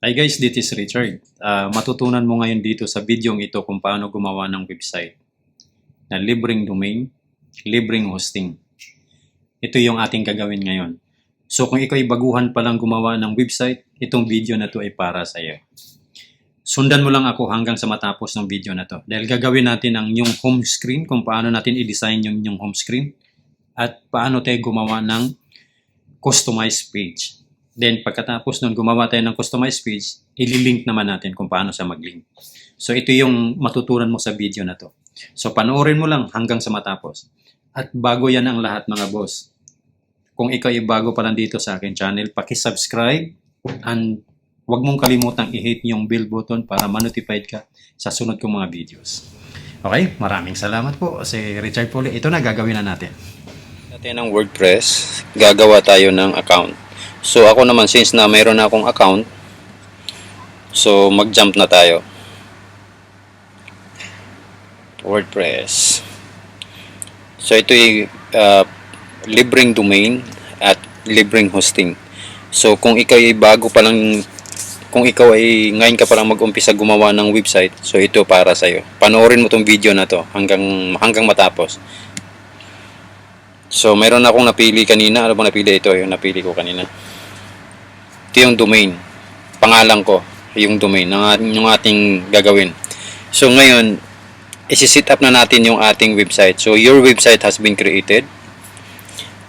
Hi guys, this is Richard. Matutunan mo ngayon dito sa video ito kung paano gumawa ng website na libreng domain, libreng hosting. Ito yung ating gagawin ngayon. So kung ikaw ay baguhan pa lang gumawa ng website, itong video na to ay para sa iyo. Sundan mo lang ako hanggang sa matapos ng video na to. Dahil gagawin natin ang yung home screen, kung paano natin i-design yung home screen at paano tayo gumawa ng customized page. Then, pagkatapos nun, gumawa tayo ng customized page, ililink naman natin kung paano siya mag-link. So, ito yung matutunan mo sa video na to. So, panoorin mo lang hanggang sa matapos. At bago yan ang lahat, mga boss. Kung ikaw ay bago pa lang dito sa akin channel, paki-subscribe and huwag mong kalimutang i-hit yung bell button para ma-notified ka sa sunod kong mga videos. Okay? Maraming salamat po. Si Richard Poli. Ito na, gagawin na natin. Natin ng WordPress, gagawa tayo ng account. So ako naman, since na mayroon na akong account, so mag-jump na tayo. WordPress. So ito yung libreng domain at libreng hosting. So kung ikaw ay bago pa lang, kung ikaw ay ngayon ka pa lang mag-umpisa gumawa ng website, so ito para sa iyo. Panoorin mo tong video na to hanggang matapos. So mayroon akong napili kanina. Ano bang napili? Ito yung napili ko kanina. Ito yung domain. Pangalan ko, yung domain ng ating gagawin. So ngayon, isi-set up na natin yung ating website. So your website has been created.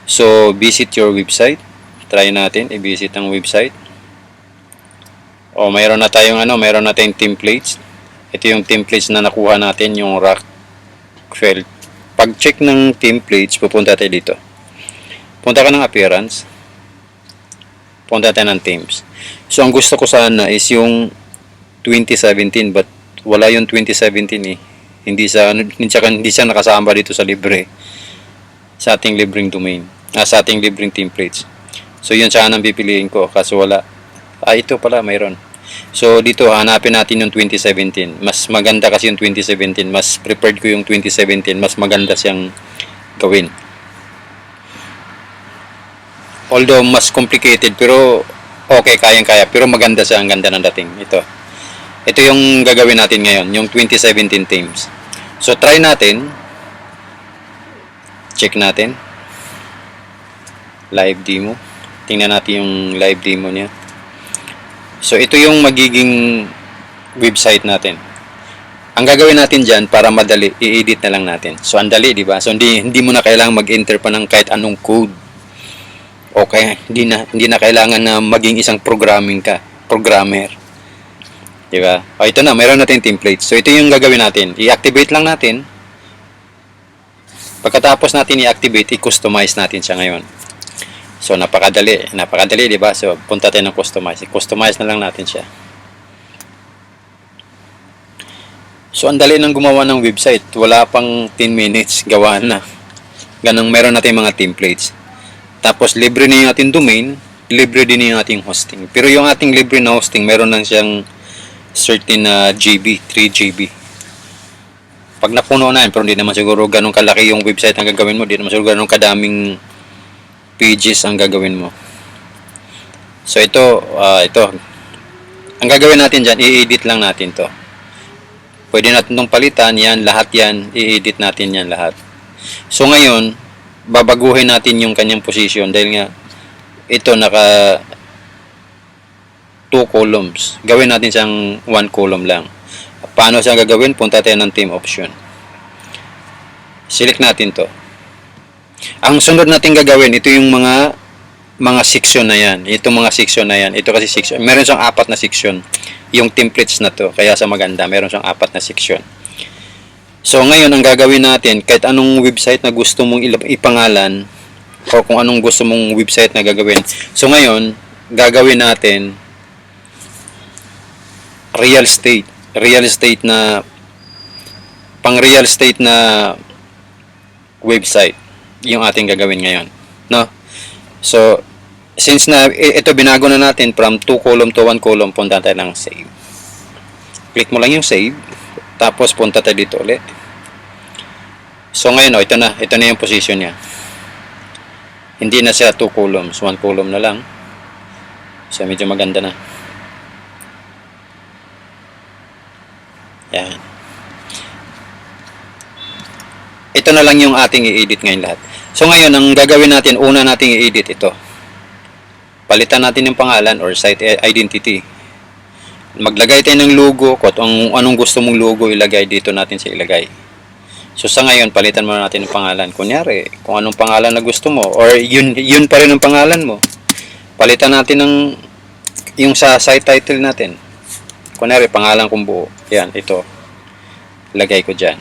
So visit your website. Try natin i-visit ang website. O mayroon na tayong templates. Ito yung templates na nakuha natin, yung Rockwell. Pag-check ng templates, pupunta tayo dito. Punta ka ng appearance. Punta tayo ng themes. So, ang gusto ko sana is yung 2017, but wala yung 2017 eh. Hindi siya nakasama dito sa libre. Sa ating libreng domain. Sa ating libreng templates. So, yun sana ang pipiliin ko. Kaso wala. Ito pala, mayroon. So, dito hanapin natin yung 2017. Mas maganda kasi yung 2017. Mas prepared ko yung 2017. Mas maganda siyang gawin. Although, mas complicated. Pero, okay, kayang-kaya. Pero maganda siya. Ang ganda ng dating. Ito yung gagawin natin ngayon. Yung 2017 themes. So, try natin. Check natin. Live demo. Tingnan natin yung live demo niya. So, ito yung magiging website natin. Ang gagawin natin dyan, para madali, i-edit na lang natin. So, ang dali, di ba? So, hindi mo na kailangang mag-enter pa ng kahit anong code. Okay? Hindi na kailangan na maging isang programmer. Di ba? O, ito na, mayroon natin template. So, ito yung gagawin natin. I-activate lang natin. Pagkatapos natin i-activate, i-customize natin siya ngayon. So, napakadali, di ba? So, punta tayo ng customize. I-customize na lang natin siya. So, ang dali nang gumawa ng website. Wala pang 10 minutes, gawa na. Ganang meron natin mga templates. Tapos, libre na yung ating domain, libre din yung ating hosting. Pero yung ating libre na hosting, meron lang siyang certain GB, 3 GB. Pag napuno na yun, pero hindi naman siguro ganun kalaki yung website ang gagawin mo, hindi naman siguro ganun kadaming pages ang gagawin mo. So ito. Ang gagawin natin dyan, i-edit lang natin to. Pwede natin itong palitan, lahat yan, i-edit natin yan lahat. So ngayon, babaguhin natin yung kanyang position dahil nga, ito naka 2 columns. Gawin natin siyang 1 column lang. Paano siya gagawin? Punta tayo ng theme option. Select natin to. Ang sunod natin gagawin, ito yung mga section na yan. Itong mga section na yan. Ito kasi section. Meron siyang 4 na section. Yung templates na to. Kaya sa maganda, meron siyang 4 na section. So, ngayon, ang gagawin natin, kahit anong website na gusto mong ipangalan, o kung anong gusto mong website na gagawin. So, ngayon, gagawin natin real estate na pang real estate na website yung ating gagawin ngayon, no? So, since na ito binago na natin from 2 column to 1 column, punta tayo ng save. Click mo lang yung save, tapos punta tayo dito ulit. So, ngayon, ito na yung position niya. Hindi na siya 2 columns, 1 column na lang. So, medyo maganda na. Yan. Ito na lang yung ating i-edit ngayon lahat. So ngayon, ang gagawin natin, una nating i-edit ito. Palitan natin yung pangalan or site identity. Maglagay tayo ng logo, kung anong gusto mong logo ilagay, dito natin siya ilagay. So sa ngayon, palitan muna natin yung pangalan. Kunyari, kung anong pangalan na gusto mo, or yun pa rin ang pangalan mo. Palitan natin yung sa site title natin. Kunyari, pangalan kong buo. Yan, ito. Lagay ko dyan.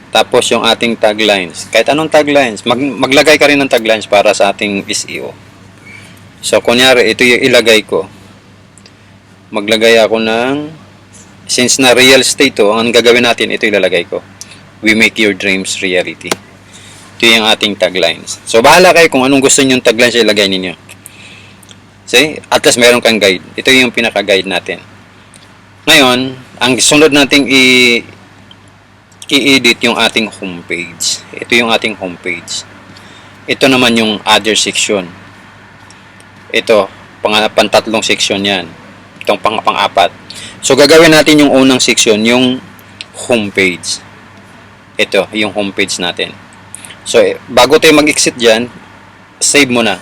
Tapos yung ating taglines. Kahit anong taglines, maglagay ka rin ng taglines para sa ating SEO. So, kunyari, ito yung ilagay ko. Maglagay ako ng, since na real estate to, ang gagawin natin, ito ilalagay ko. We make your dreams reality. Ito yung ating taglines. So, bahala kayo kung anong gusto nyo yung taglines ilagay ninyo. See? At least meron kang guide. Ito yung pinaka-guide natin. Ngayon, ang sunod nating i-edit yung ating homepage. Ito yung ating homepage. Ito naman yung other section. Ito, pantatlong section yan. Itong pang-apat. So, gagawin natin yung unang section, yung homepage. Ito, yung homepage natin. So, bago tayo mag-exit dyan, save muna.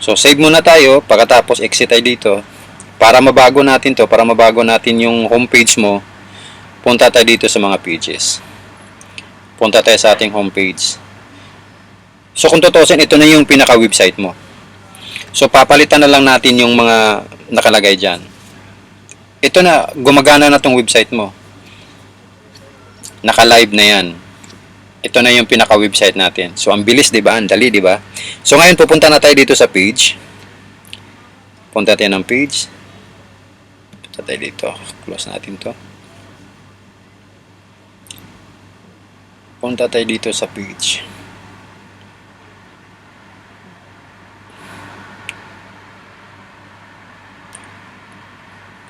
So, save muna tayo. Pagkatapos, exit tayo dito. Para mabago natin to, para mabago natin yung homepage mo, punta tayo dito sa mga pages. Punta tayo sa ating homepage. So, kung tutusin, ito na yung pinaka-website mo. So, papalitan na lang natin yung mga nakalagay dyan. Ito na, gumagana na tong website mo. Naka-live na yan. Ito na yung pinaka-website natin. So, ang bilis, diba? Ang dali, diba? So, ngayon, pupunta na tayo dito sa page. Punta tayo ng page. Punta tayo dito. Close natin to. Punta tayo dito sa page.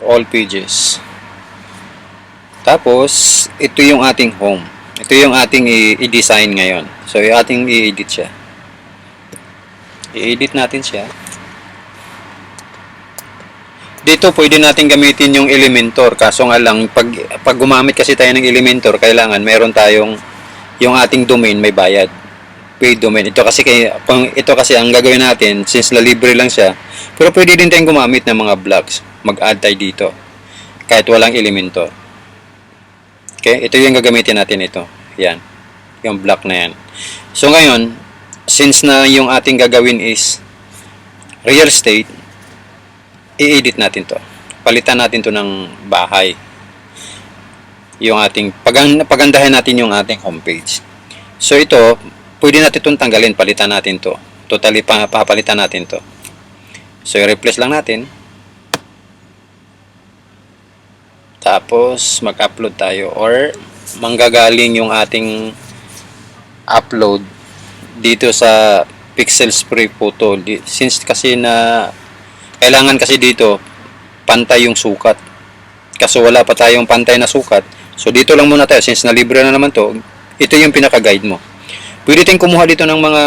All pages. Tapos, ito yung ating home. Ito yung ating i-design ngayon. So, yung ating i-edit siya. I-edit natin siya. Dito, pwede natin gamitin yung Elementor. Kaso nga lang, pag gumamit kasi tayo ng Elementor, kailangan meron tayong yung ating domain may bayad. Paid domain. Ito kasi ang gagawin natin, since la libre lang siya, pero pwede din tayong gumamit ng mga blogs. Mag-add tayo dito. Kahit walang Elementor. Okay? Ito yung gagamitin natin ito. Yan. Yung block na yan. So ngayon, since na yung ating gagawin is real estate, i-edit natin to. Palitan natin to ng bahay. Yung ating, pagandahin natin yung ating homepage. So ito, pwede natin itong tanggalin, palitan natin to. Totally, papalitan natin to. So i-replace lang natin. Tapos, mag-upload tayo or manggagaling yung ating upload dito sa Pixel Spray Photo. Since kasi na kailangan kasi dito pantay yung sukat. Kaso wala pa tayong pantay na sukat. So, dito lang muna tayo. Since na libre na naman to, ito yung pinaka-guide mo. Pwede tayong kumuha dito ng mga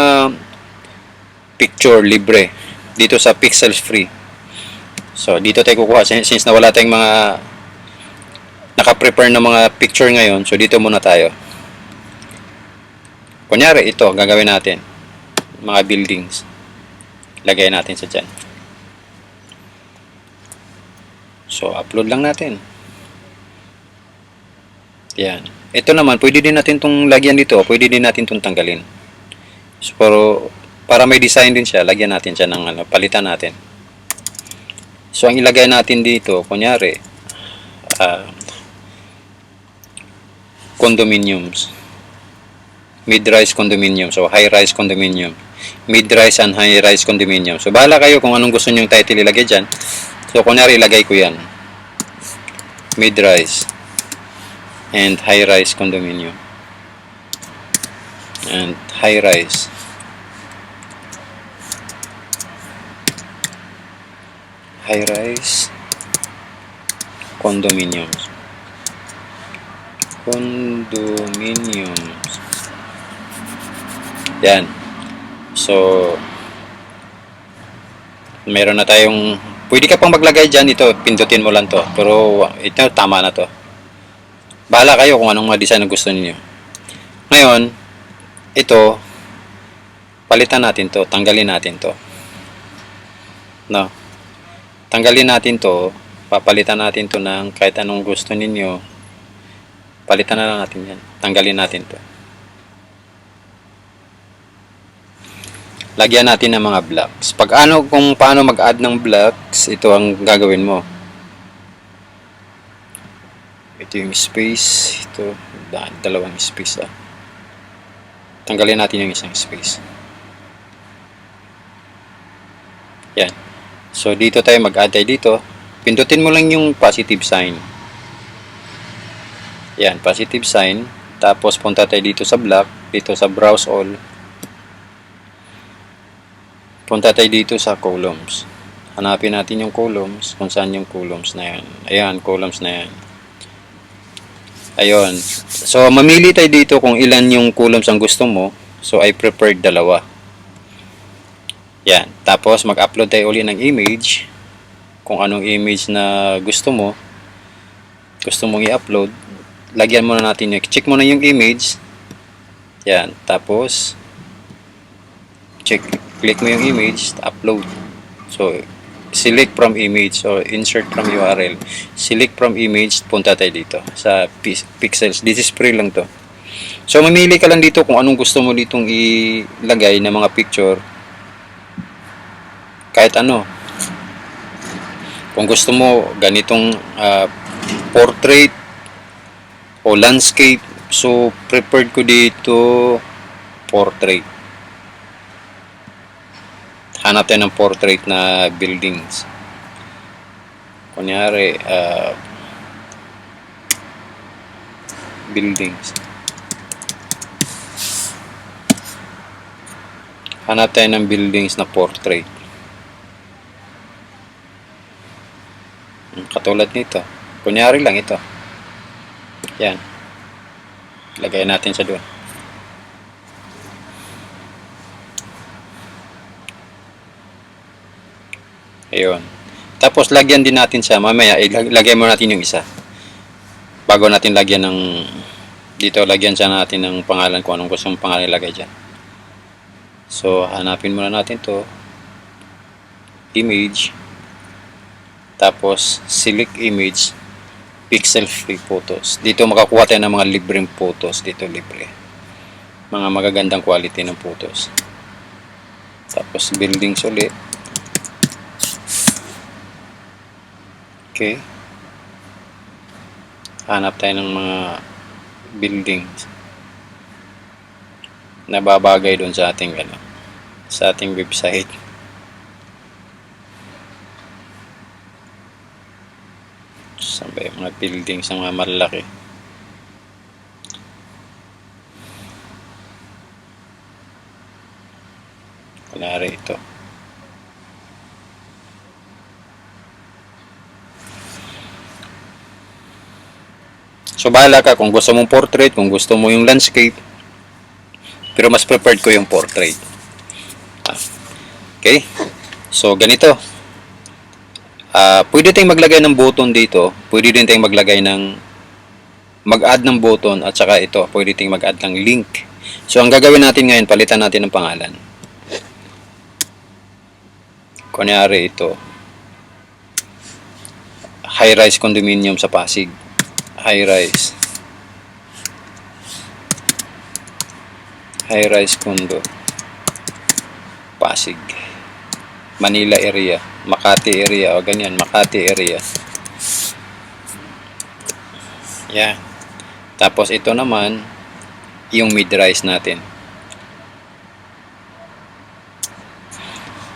picture libre dito sa Pixel Free. So, dito tayo kukuha. Since na wala tayong mga naka-prepare na mga picture ngayon, so dito muna tayo. Kunyari, ito, gagawin natin. Mga buildings. Lagay natin sa dyan. So, upload lang natin. Yan. Ito naman, pwede din natin itong lagyan dito. Pwede din natin itong tanggalin. So, pero, para may design din siya, lagyan natin siya ng palitan natin. So, ang ilagay natin dito, kunyari, condominiums. Mid-rise condominium. So, high-rise condominium. Mid-rise and high-rise condominium. So, bahala kayo kung anong gusto nyo yung title ilagay dyan. So, kunyari, ilagay ko yan. Mid-rise and high-rise condominium. And high-rise. High-rise condominiums. Condominiums. Yan. So, meron na tayong Pwede ka pang maglagay dyan, ito, pindutin mo lang to. Pero ito, tama na to. Bahala kayo kung anong mga design na gusto niyo. Ngayon, ito, palitan natin to, tanggalin natin to. No? Tanggalin natin to, papalitan natin to ng kahit anong gusto ninyo. Palitan na lang natin yan. Tanggalin natin to. Lagyan natin ng mga blocks. Kung paano mag-add ng blocks, ito ang gagawin mo. Ito yung space. Ito, dalawang space. Tanggalin natin yung isang space. Yan. So, dito tayo mag-add tayo dito. Pindutin mo lang yung positive sign. Yan, positive sign. Tapos, punta tayo dito sa block. Dito sa browse all. Punta tayo dito sa columns. Hanapin natin yung columns. Kung saan yung columns na yan. Ayan, columns na yan. Ayun. So, mamili tayo dito kung ilan yung columns ang gusto mo. So, I preferred dalawa. Yan. Tapos, mag-upload tayo uli ng image. Kung anong image na gusto mo. Gusto mong i-upload. Lagyan muna natin yung, check mo na yung image. Yan. Tapos, click mo yung image, upload. So, select from image or insert from URL. Select from image, punta tayo dito sa pixels. This is free lang to. So, mamili ka lang dito kung anong gusto mo ditong ilagay na mga picture. Kahit ano. Kung gusto mo ganitong portrait o landscape, so preferred ko dito portrait. Hanap tayo ng portrait na buildings. Kunyari, buildings. Hanap tayo ng buildings na portrait. Katulad nito. Kunyari lang ito. Yan. Lagay natin sa doon. Ayun. Tapos lagyan din natin siya. Mamaya ilagay mo natin yung isa. Bago natin lagyan ng dito, lagyan siya natin ng pangalan kung anong gusto mong pangalan ilagay dyan. So, hanapin muna natin to. Image. Tapos, select image. Pixel free photos. Dito makakuha tayo ng mga libreng photos. Dito libre. Mga magagandang quality ng photos. Tapos, buildings ulit. Okay. Hanap tayo ng mga buildings na babagay doon sa ating sa ating website. Sabay mga buildings ng mga malaki. Kunwari ito. So, bahala ka kung gusto mong portrait, kung gusto mo yung landscape. Pero mas preferred ko yung portrait. Okay? So, ganito. Pwede tayong maglagay ng button dito. Pwede din tayong maglagay ng mag-add ng button at saka ito, pwede tayong mag-add ng link. So, ang gagawin natin ngayon, palitan natin ng pangalan. Kunyari ito. High-rise condominium sa Pasig. High-rise condo Pasig, Manila area, Makati area o ganyan, Makati area. Yeah. Tapos ito naman yung mid-rise natin.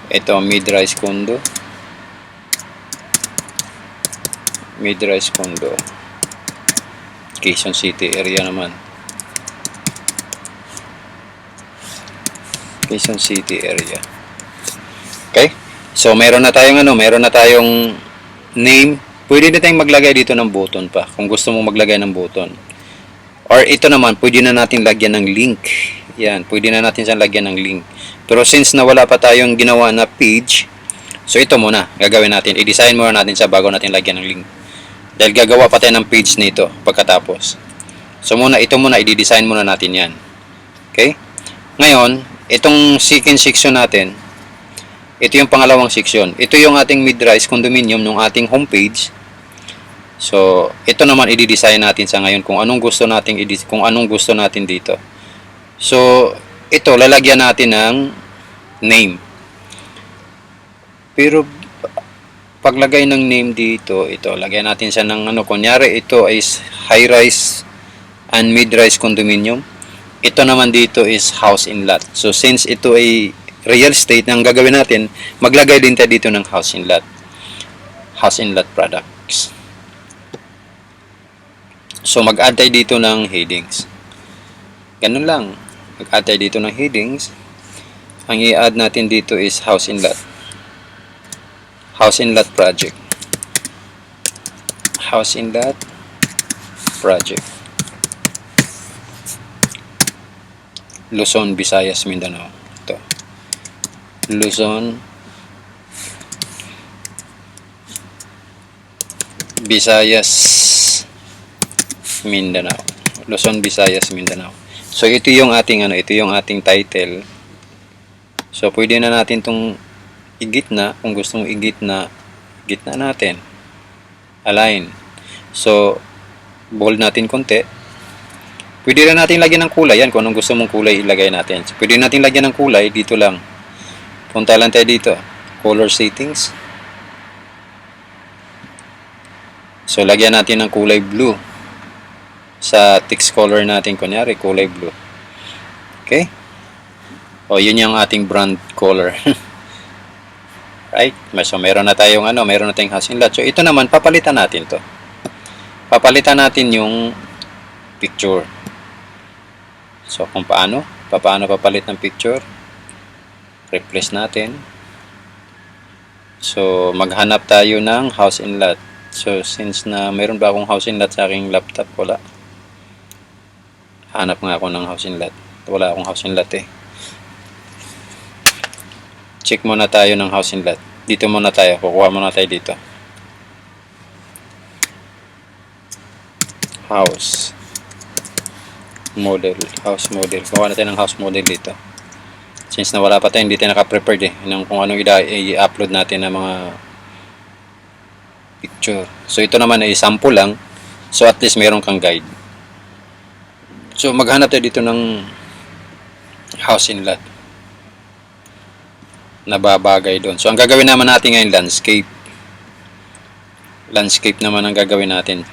Ito mid-rise condo. Mid-rise condo Quezon City area naman. Quezon City area. Okay? So, meron na tayong name. Pwede na tayong maglagay dito ng button pa. Kung gusto mong maglagay ng button. Or ito naman, pwede na natin lagyan ng link. Yan, pwede na natin siyang lagyan ng link. Pero since na wala pa tayong ginawa na page, So ito muna, gagawin natin. I-design muna natin sa bago natin lagyan ng link. Dahil gagawa pa tayo ng page nito pagkatapos. So ito muna, i-design muna natin yan. Okay? Ngayon, itong second section natin, ito yung pangalawang section. Ito yung ating mid-rise condominium ng ating homepage. So, ito naman i-design natin sa ngayon kung anong gusto natin dito. So, ito lalagyan natin ng name. Pero paglagay ng name dito, ito lagyan natin siya ng kunyari ito is high-rise and mid-rise condominium. Ito naman dito is house in lot. So, since ito ay real estate, ang gagawin natin, maglagay din tayo dito ng house in lot. House in lot products. So, mag-add tayo dito ng headings. Ganun lang. Mag-add tayo dito ng headings. Ang i-add natin dito is house in lot. House in lot project. House in lot project. Luzon, Visayas, Mindanao. Ito. Luzon, Visayas, Mindanao. Luzon, Visayas, Mindanao. So ito yung ating title. So pwede na natin tong igitna kung gusto mong igitna natin. Align. So bold natin konti. Pwede rin natin lagyan ng kulay yan kung anong gusto mong kulay ilagay natin. So, pwede natin lagyan ng kulay dito lang. Punta lang tayo dito. Color settings. So lagyan natin ng kulay blue. Sa text color natin, kunyari kulay blue. Okay? O yun yung ating brand color. Right? So meron na tayong house in lot. So ito naman papalitan natin to. Papalitan natin yung picture. So kung paano papalit ng picture, replace natin. So maghanap tayo ng house in lot. So since na meron ba akong house in lot sa aking laptop, wala. Hanap nga ako ng house in lot. Wala akong house in lot eh. Check muna tayo ng house in lot. Dito muna tayo. Kukuha muna tayo dito. House model. Kuha natin ng house model dito. Since na wala pa tayo, hindi tayo naka-prepared ng kung anong i-upload natin ng mga picture. So ito naman ay sample lang. So at least meron kang guide. So maghanap tayo dito ng house in lot na babagay doon. So ang gagawin naman natin ngayon landscape. Landscape naman ang gagawin natin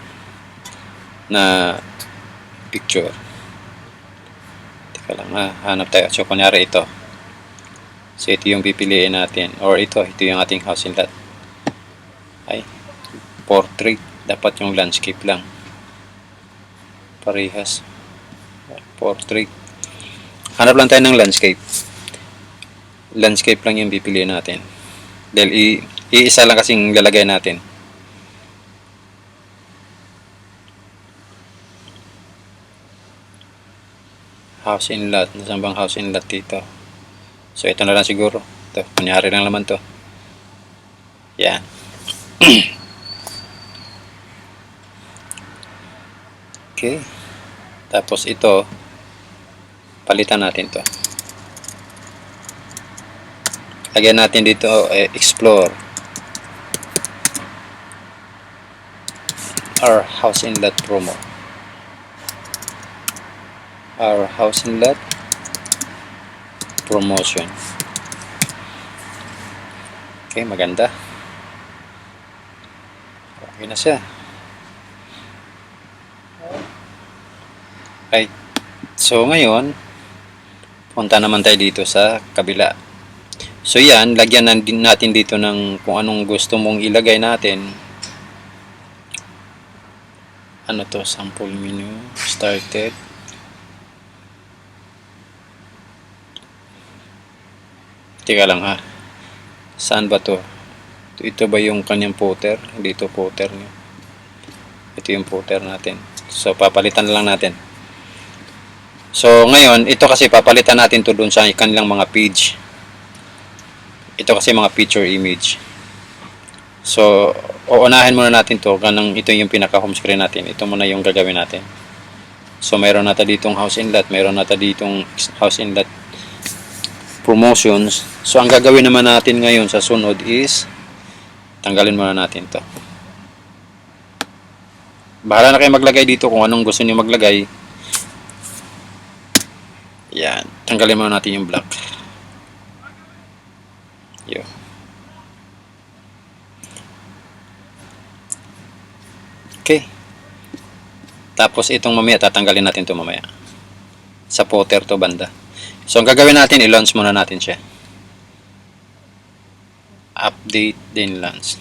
na picture. Teka lang hanap tayo. So kunyari ito. So ito yung pipiliin natin. Or ito yung ating house in lot. Ay, portrait. Dapat yung landscape lang. Parehas. Portrait. Hanap lang tayo ng landscape. Landscape lang yung pipiliin natin. Dahil iisa lang kasing lalagay natin. House in lot. Nasaan bang house in lot dito? So ito na lang siguro. Ito, kunyari lang naman to. Yan. Okay. Tapos ito, palitan natin to. Lagyan natin dito, explore. Our house in lot promo. Our house in lot promotion. Okay, maganda. Okay na siya. Right. So ngayon, punta naman tayo dito sa kabila. So yan, lagyan natin dito ng kung anong gusto mong ilagay natin. Ano to? Sample menu. Started. Teka lang ha. Saan ba to? Ito ba yung kanyang footer? Dito footer niya. Ito yung footer natin. So papalitan lang natin. So ngayon, ito kasi papalitan natin to doon sa kanilang mga page. Ito kasi mga picture image. So, uunahin muna natin to kanang ito yung pinaka-home screen natin. Ito muna yung gagawin natin. So, mayroon nata ditong house inlet, mayroon nata ditong house inlet promotions. So, ang gagawin naman natin ngayon sa sunod is tanggalin muna natin to. Bahala na kayo maglagay dito kung anong gusto niyo maglagay. Yan. Tanggalin muna natin yung black. Yo. Okay. Tapos itong mamaya, tatanggalin natin ito mamaya. Sa footer to banda. So, ang gagawin natin, i-launch muna natin siya. Update, then launch.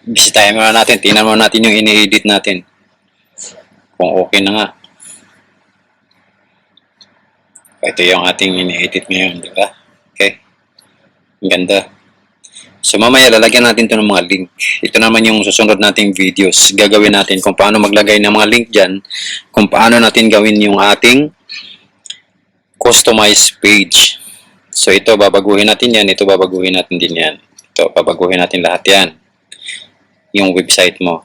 Bisitahin muna natin. Tingnan muna natin yung ini-edit natin. Kung okay na nga. Ito yung ating ini-edit ngayon, di ba? Okay. Ang ganda. So, mamaya lalagyan natin ito ng mga link. Ito naman yung susunod nating videos. Gagawin natin kung paano maglagay ng mga link dyan. Kung paano natin gawin yung ating customized page. So, ito babaguhin natin yan. Ito babaguhin natin din yan. Ito babaguhin natin lahat yan. Yung website mo.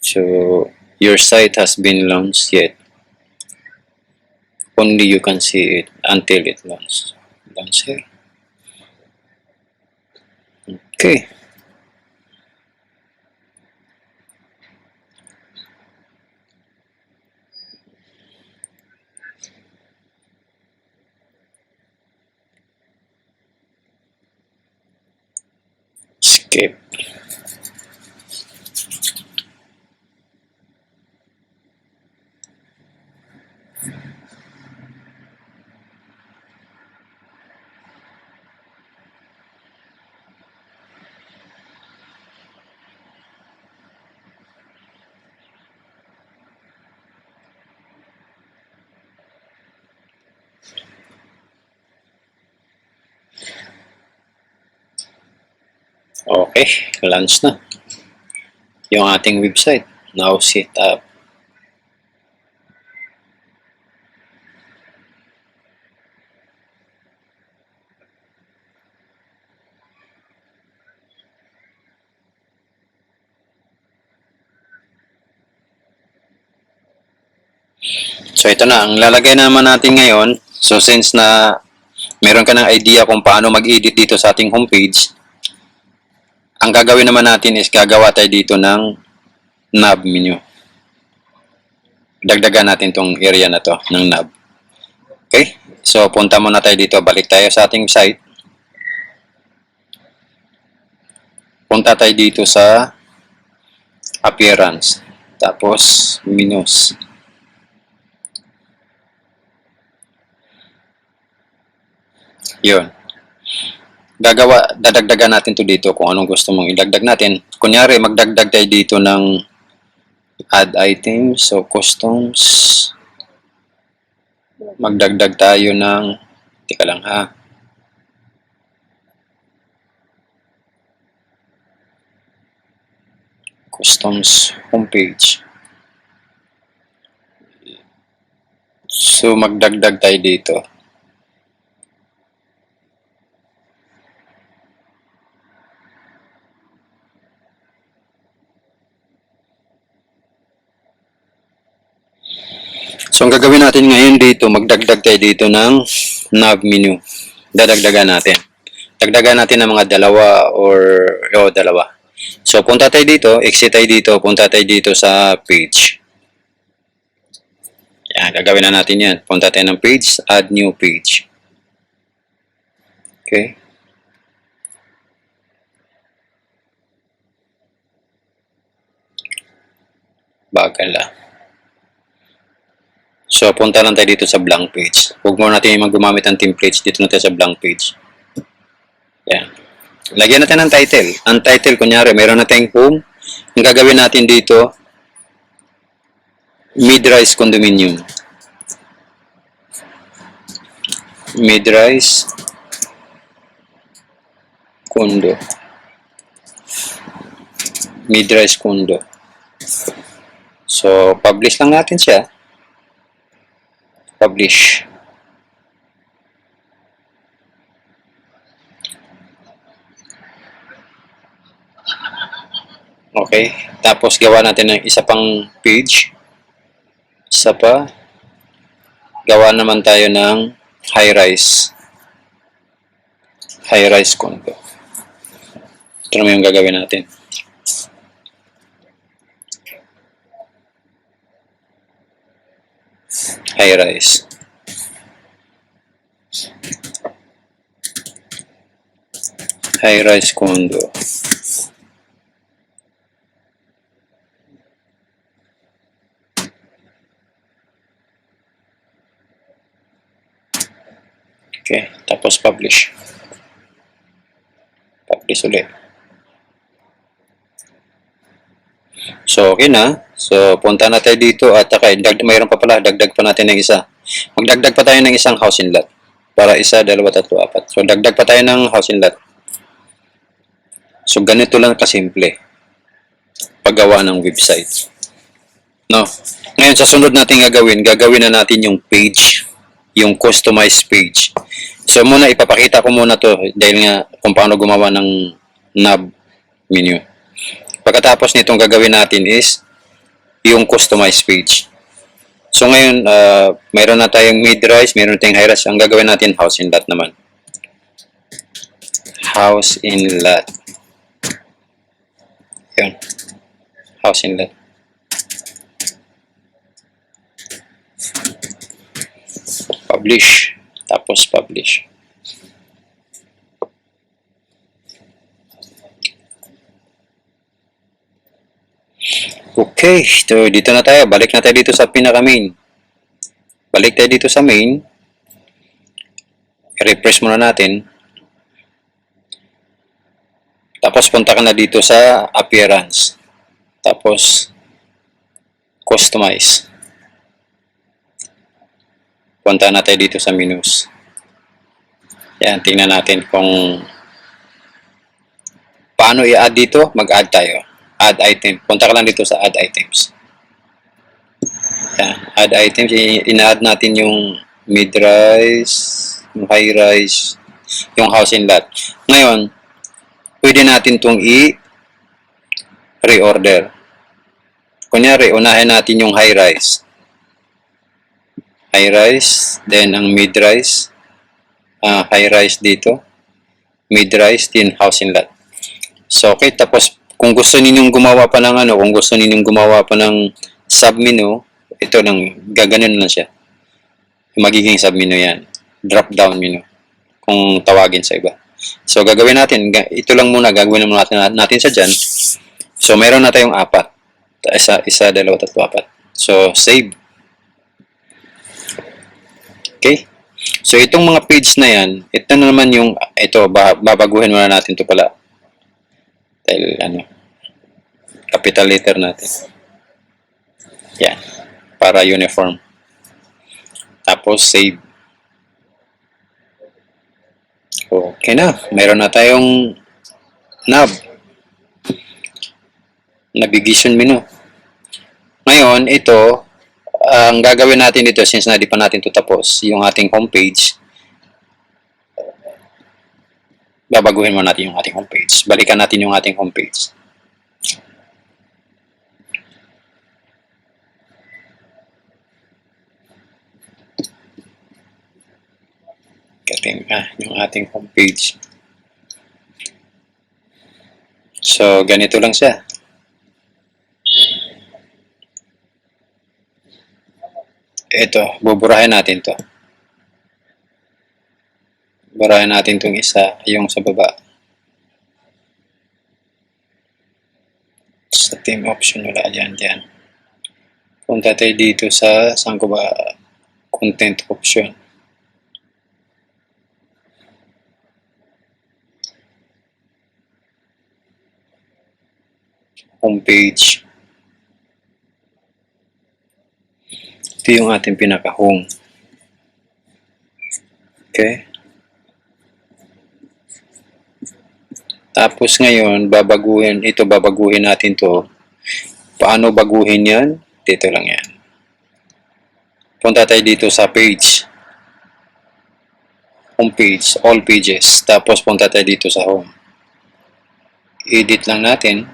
So, your site has been launched yet. Only you can see it until it launches. Launch here. Okay. Skip. Okay, launch na yung ating website. Now set up. So ito na, ang lalagay naman natin ngayon. So since na meron ka ng idea kung paano mag-edit dito sa ating homepage, ang gagawin naman natin is gagawa tayo dito ng nav menu. Dagdagan natin tong area na to ng nav. Okay? So punta muna tayo dito, balik tayo sa ating site. Punta tayo dito sa appearance. Tapos menus. Yun. Dadagdagan natin to dito kung anong gusto mong idagdag natin. Kunyari, magdagdag tayo dito ng add items, so customs. Magdagdag tayo ng, teka lang ha. Customs homepage. So, magdagdag tayo dito. So, ang gagawin natin ngayon dito, magdagdag tayo dito ng nav menu. Dadagdagan natin. Dagdagan natin ng mga dalawa or dalawa. So, punta tayo dito, exit tayo dito, punta tayo dito sa page. Yan, gagawin na natin yan. Punta tayo ng page, add new page. Okay. Bagal lang. So, punta lang tayo dito sa blank page. Huwag mo natin gumamit ng templates. Dito na tayo sa blank page. Yan. Lagyan natin ng title. Ang title, kunyari, meron na tayong home. Ang gagawin natin dito, mid-rise condominium. Mid-rise condo. mid-rise condo. So, publish lang natin siya. Publish. Okay. Tapos, gawa natin ng isa pang page. Isa pa. Gawa naman tayo ng high-rise. High-rise condo. Ito naman yung gagawin natin. High-rise. High-rise condo. Okay, tapos publish. Publish ulit. So, okay na. So, punta na tayo dito at mayroon pa pala, dagdag pa natin ng isa. Magdagdag pa tayo ng isang housing lot. Para isa, dalawa, tatlo, apat. So, dagdag pa tayo ng housing lot. So, ganito lang kasimple. Paggawa ng website. No? Ngayon, sa sunod natin gagawin na natin yung page. Yung customized page. So, muna, ipapakita ko muna to dahil nga kung paano gumawa ng knob menu. Pagkatapos nitong gagawin natin is yung customized page. So, ngayon, mayroon na tayong mid-rise, mayroon na tayong high-rise. Ang gagawin natin, house in lot naman. House in lot. Yun. House in lot. Publish. Tapos publish. Okay, so dito na tayo. Balik na tayo dito sa pinaka-main. Balik tayo dito sa main. I-refresh muna natin. Tapos punta ka na dito sa appearance. Tapos customize. Punta na tayo dito sa menus. Yan, tingnan natin kung paano i-add dito. Mag-add tayo. Add item. Punta ka lang dito sa add items. Yan, add items. Ina-add natin yung mid-rise, yung high-rise, yung house in lot. Ngayon, pwede natin itong i-reorder. Kunyari, unahin natin yung high-rise. High-rise, then ang mid-rise, high-rise dito, mid-rise, then house in lot. So, okay, tapos kung gusto ninyong gumawa pa ng kung gusto ninyong gumawa pa ng sub-menu, ito lang, gaganon lang siya. Magiging sub-menu yan. Drop-down menu, kung tawagin sa iba. So, gagawin natin, ito lang muna, gagawin natin sa dyan. So, meron na tayong apat. Isa, dalawa, tatlo, apat. So, save. Okay? So, itong mga page na yan, ito na naman yung, babaguhin muna natin ito pala. Dahil, capital letter natin. Yan. Para uniform. Tapos, save. Okay na. Meron na tayong knob. Navigation menu. Ngayon, ito, ang gagawin natin dito, since na di pa natin ito tapos, yung ating homepage, babaguhin mo natin yung ating homepage. Balikan natin yung ating homepage. Yung ating homepage. So, ganito lang siya. Ito, buburahin natin to. Buburahin natin itong isa, yung sa baba. Sa team option, wala dyan. Punta tayo dito sa, saan ko ba, content option. Homepage. Ito yung ating pinaka-home. Okay. Tapos ngayon, babaguhin natin to. Paano baguhin yan? Dito lang yan. Punta tayo dito sa page. Home page, all pages. Tapos punta tayo dito sa home. Edit lang natin.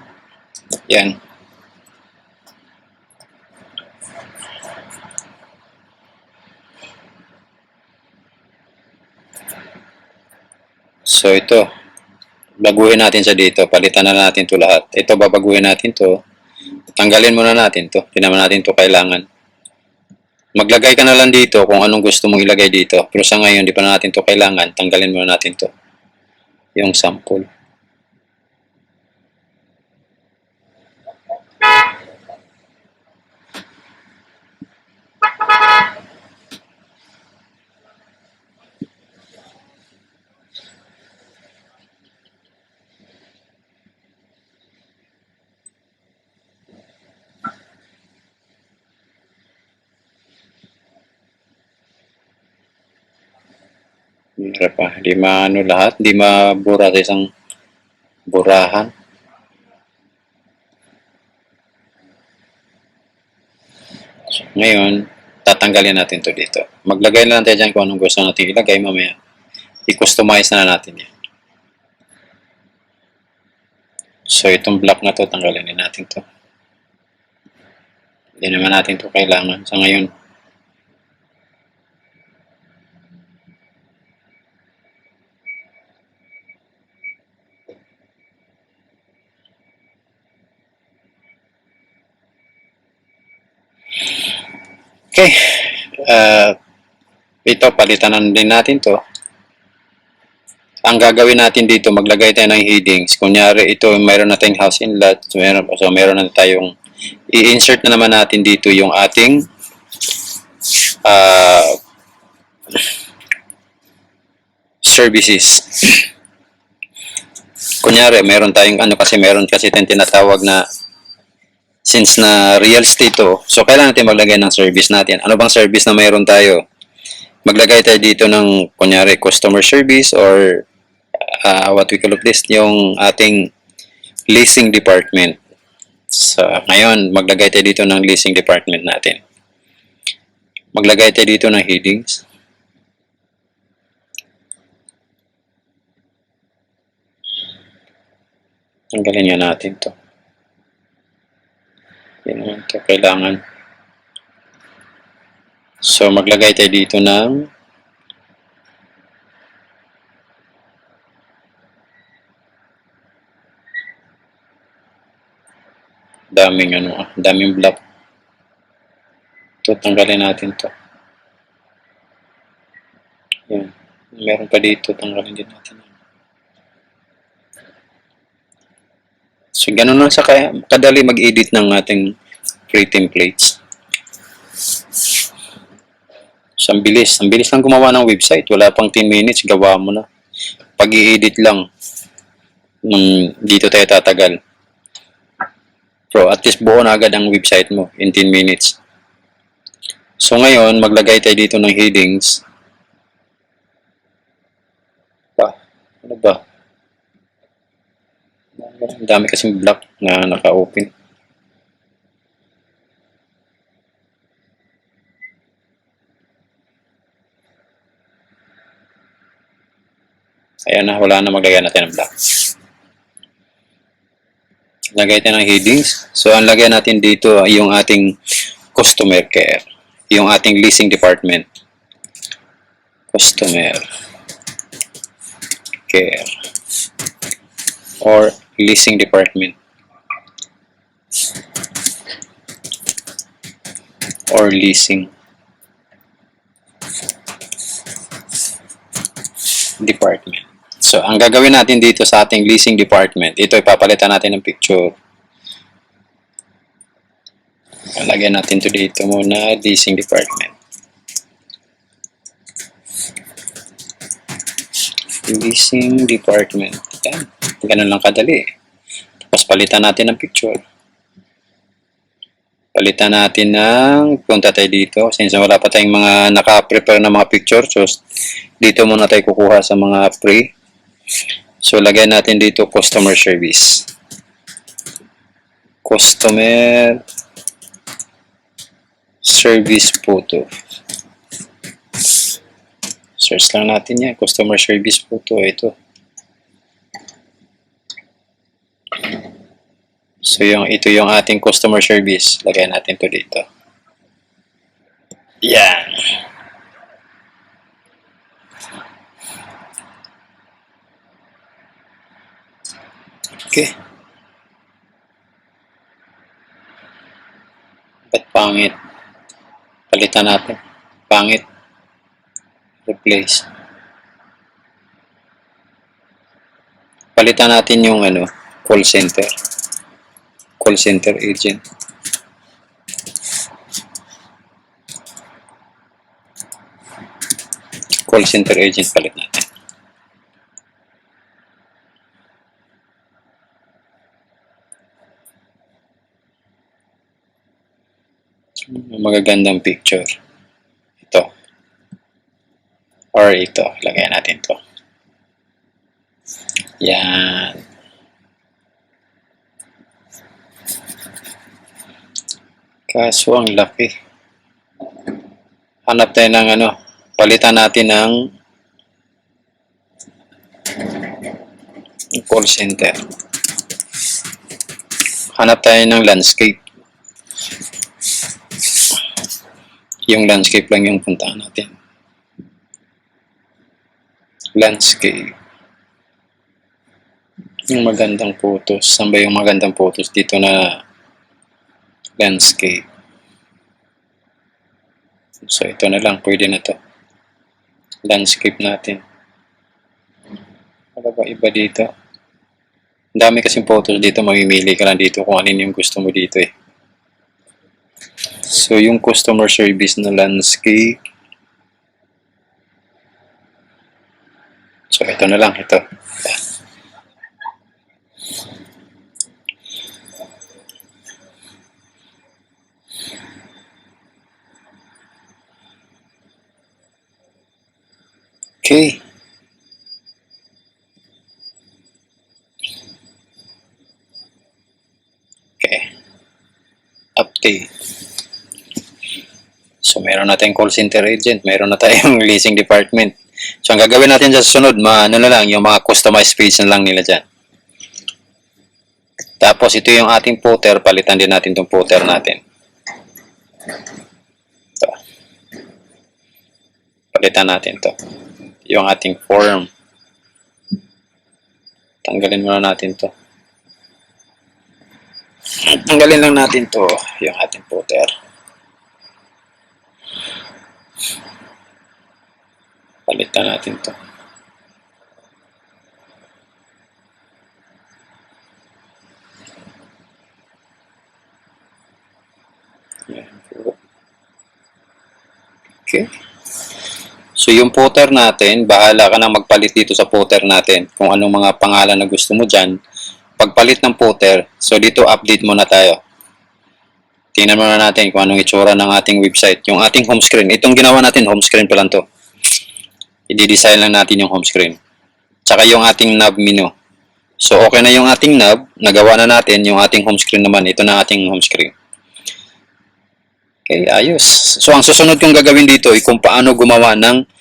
Yan. So ito, baguhin natin sa dito. Palitan na natin to lahat. Ito, babaguhin natin to. Tanggalin muna natin to. Hindi naman natin to kailangan. Maglagay ka na lang dito kung anong gusto mong ilagay dito. Pero sa ngayon, di pa na natin to kailangan. Tanggalin muna natin to. Yung sample. Hirap pa. Di maano lahat. Di mabura sa isang burahan. So, ngayon, tatanggalin natin to dito. Maglagay na lang tayo dyan kung anong gusto natin ilagay mamaya. I-customize na natin yan. So, itong block na to, tanggalin din natin to. Hindi naman natin to kailangan sa ngayon. Okay. Ito, palitan na din natin to. Ang gagawin natin dito, maglagay tayo ng headings. Kunyari, ito, mayroon na tayong house inlet. So, mayroon na tayong i-insert na naman natin dito yung ating services. Kunyari, meron kasi tayong tinatawag na since na real estate to, so kailangan natin maglagay ng service natin. Ano bang service na mayroon tayo? Maglagay tayo dito ng, kunyari, customer service or what we call this, yung ating leasing department. So, ngayon, maglagay tayo dito ng leasing department natin. Maglagay tayo dito ng headings. Tanggalin nga natin to. Yan naman ito, kailangan. So, maglagay tayo dito ng daming block. Ito, tanggalin natin to. Yan. Meron pa dito, tanggalin din natin. So, ganun lang sa kadali mag-edit ng ating free templates. So, ang bilis lang gumawa ng website. Wala pang 10 minutes, gawa mo na. Pag i-edit lang, dito tayo tatagal. Pero at least buo na agad ang website mo in 10 minutes. So, ngayon, maglagay tayo dito ng headings. Ano ba? Ang dami kasing block na naka-open. Ayan na, wala na, maglagay natin ng block. Lagay tayo ng headings. So, ang lagay natin dito ay yung ating customer care. Yung ating leasing department. Customer care. Or leasing department. Or leasing department. So, ang gagawin natin dito sa ating leasing department, ito ipapalitan natin ng picture. Lagyan natin to dito muna, leasing department. Leasing department. Yan. Ganun lang kadali. Tapos palitan natin ng picture. Palitan natin ng, punta tayo dito. Since wala pa tayong mga naka-prepare na mga picture, so dito muna tayo kukuha sa mga free. So, lagay natin dito customer service. Customer service photo. Search lang natin yan. Customer service photo. Ito. So, ito yung ating customer service. Lagay natin to dito. Yan. Okay. Ba't pangit? Palitan natin. Pangit. Replace. Palitan natin yung call center. Call center agent. Call center agent palit natin. Magagandang picture. Ito. Or ito. Lagay natin to. Yan. Kaso ang laki. Hanap tayo ng palitan natin ng call center. Hanap tayo ng landscape. Yung landscape lang yung puntahan natin. Landscape. Yung magandang photos. Saan ba yung magandang photos? Dito na landscape. So, ito na lang. Pwede na to. Landscape natin. Ano ba iba dito? Ang dami kasing photos dito. Mamimili ka lang dito kung ano yung gusto mo dito eh. So, yung customer service na landscape. So, ito na lang. Ito. Okay. Okay. Update. So, meron na tayong call center agent. Meron na tayong leasing department. So, ang gagawin natin dyan sa sunod, ano na lang, yung mga customized page na lang nila dyan. Tapos, ito yung ating footer. Palitan din natin itong footer natin. Ito. Palitan natin to. Yung ating form. Tanggalin muna natin to. Tanggalin lang natin to, yung ating footer. Palitan natin to. Yan po. Okay. So, yung footer natin, bahala ka na magpalit dito sa footer natin. Kung anong mga pangalan na gusto mo dyan. Pagpalit ng footer, so dito update muna tayo. Tingnan muna natin kung anong itsura ng ating website. Yung ating home screen. Itong ginawa natin, home screen pa lang to. I-design lang natin yung home screen. Tsaka yung ating nav menu. So, okay na yung ating nav. Nagawa na natin yung ating home screen naman. Ito na ating home screen. Okay, ayos. So, ang susunod kong gagawin dito ay kung paano gumawa ng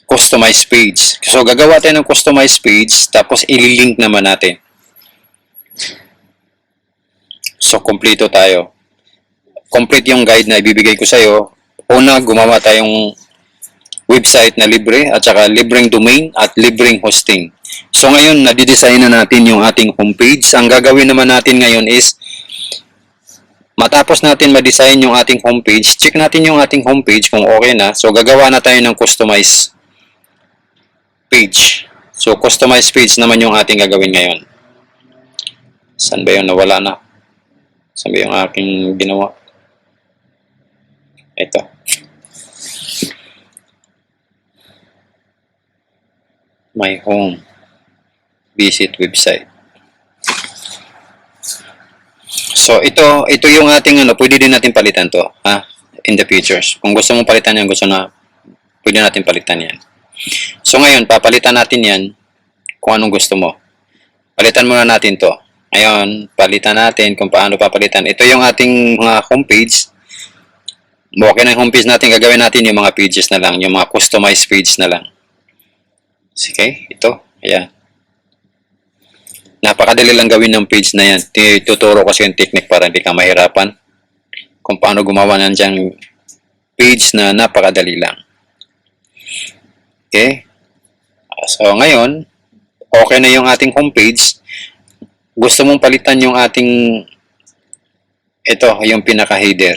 customized page. So, gagawa tayo ng customized page, tapos ililink naman natin. So, kompleto tayo. Complete yung guide na ibibigay ko sa'yo. Una, gumawa tayong website na libre, at saka libreng domain, at libreng hosting. So, ngayon, nadidesign na natin yung ating homepage. Ang gagawin naman natin ngayon is, matapos natin ma-design yung ating homepage, check natin yung ating homepage kung okay na. So, gagawa na tayo ng customized page. So, customized page naman yung ating gagawin ngayon. Saan ba yun? Nawala na. Saan ba yung aking ginawa? Ito. My home. Visit website. So, ito yung ating pwede din natin palitan to, ha? In the futures. Kung gusto mong palitan yan, pwede natin palitan yan. So, ngayon, papalitan natin yan. kung anong gusto mo. Palitan muna natin to. Ngayon, palitan natin kung paano papalitan. Ito yung ating mga homepage. Okay na yung homepage natin. Gagawin natin yung mga pages na lang. Yung mga customized page na lang. Sige, ito. Ayan. Napakadali lang gawin ng page na yan. Tuturo kasi yung technique para hindi ka mahirapan. Kung paano gumawa ng diyang page na napakadali lang. Okay? So, ngayon, okay na yung ating homepage. Gusto mong palitan yung ating, ito, yung pinaka-header.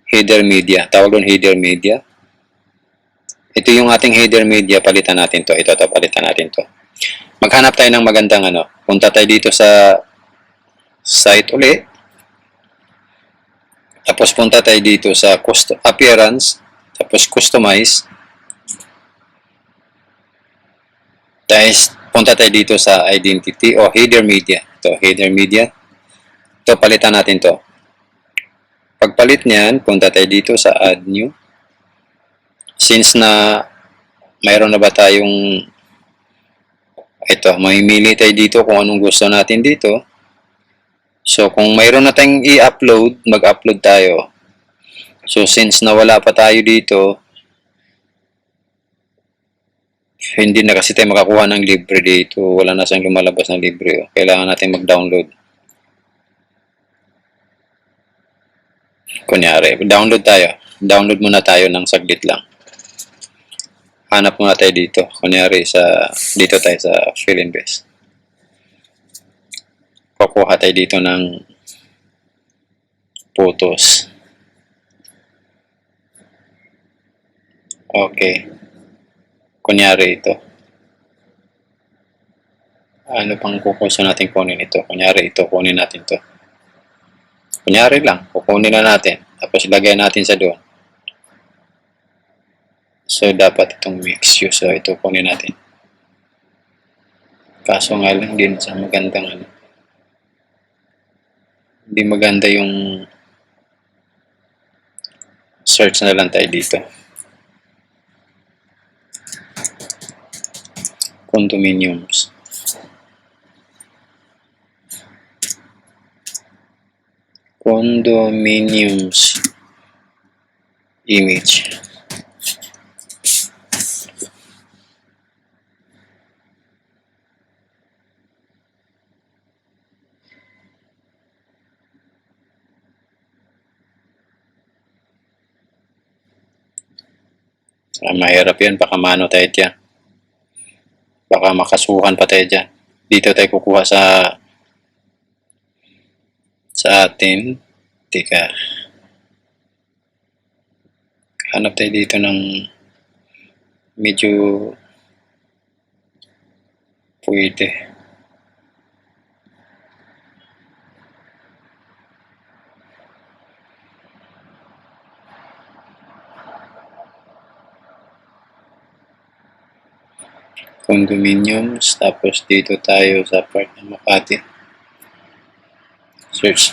Header media. Tawag doon header media. Ito yung ating header media. Palitan natin to. Ito, palitan natin to. Maghanap tayo ng magandang ano. Punta tayo dito sa site uli. Tapos punta tayo dito sa appearance. Tapos customize. Tapos punta tayo dito sa identity o header media. Ito, header media. Ito, palitan natin to. Pagpalit niyan, punta tayo dito sa add new. Since na mayroon na ba tayong ito, mamimili tayo dito kung anong gusto natin dito. So, kung mayroon na tayong i-upload, mag-upload tayo. So, since nawala pa tayo dito, hindi na kasi tayo makakuha ng libre dito. Wala na siyang lumalabas ng libre. Kailangan natin mag-download. Kunyari, download tayo. Download muna tayo ng saglit lang. Hanap muna tayo dito. Kunyari, dito tayo sa Filinvest. Kukuha tayo dito ng photos. Okay. Kunyari ito. Ano pang kukuso natin kunin ito? Kunyari ito, kunin natin to. Kunyari lang, kukunin na natin. Tapos ilagay natin sa doon. So, dapat itong mix use. So, ito kunin natin. Kaso nga lang din sa magandang ano. Hindi maganda yung search na lang tayo dito. Condominiums. Condominiums image. Mahirap yan, baka mano tayo dyan. Baka makasuhan pa tayo dyan. Dito tayo kukuha sa atin. Tika. Hanap tayo dito ng medyo pwede. Condominiums. Tapos dito tayo sa part ng Makati. Search.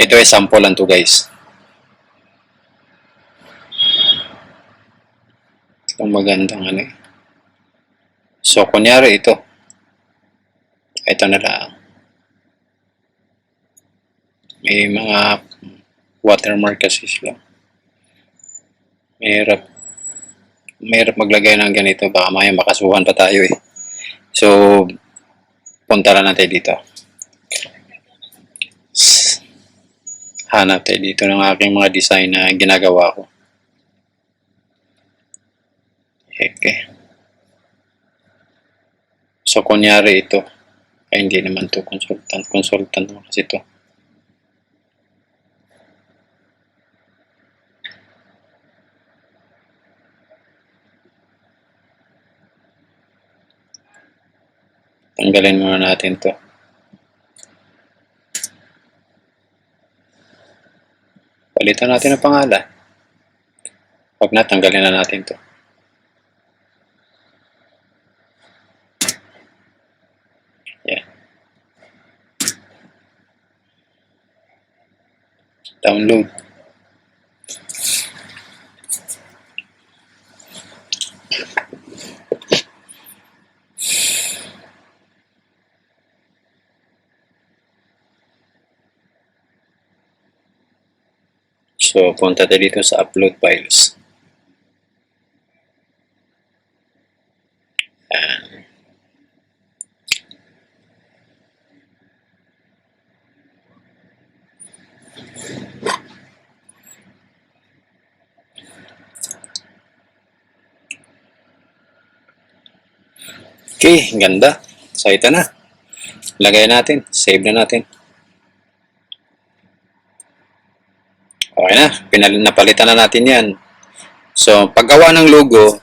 Ito ay sample lang to guys. Itong magandang ano eh. So, kunyari ito. Ito na lang. May mga watermark kasi sila. Mahirap maglagay ng ganito. Baka maya makasuhan pa tayo eh. So, punta na natin dito. Hanap tayo dito ng aking mga design na ginagawa ko. Okay. So, kunyari ito. Ay, hindi naman to consultant. Consultant naman kasi ito. Tanggalin muna natin to. Palitan natin ang pangalan. Huwag na, tanggalin na natin to. Yan. Download. So, punta tayo dito sa upload files. Okay, ganda. So, ito na. Lagay natin. Save na natin. Okay na. Napalitan na natin yan. So, paggawa ng logo,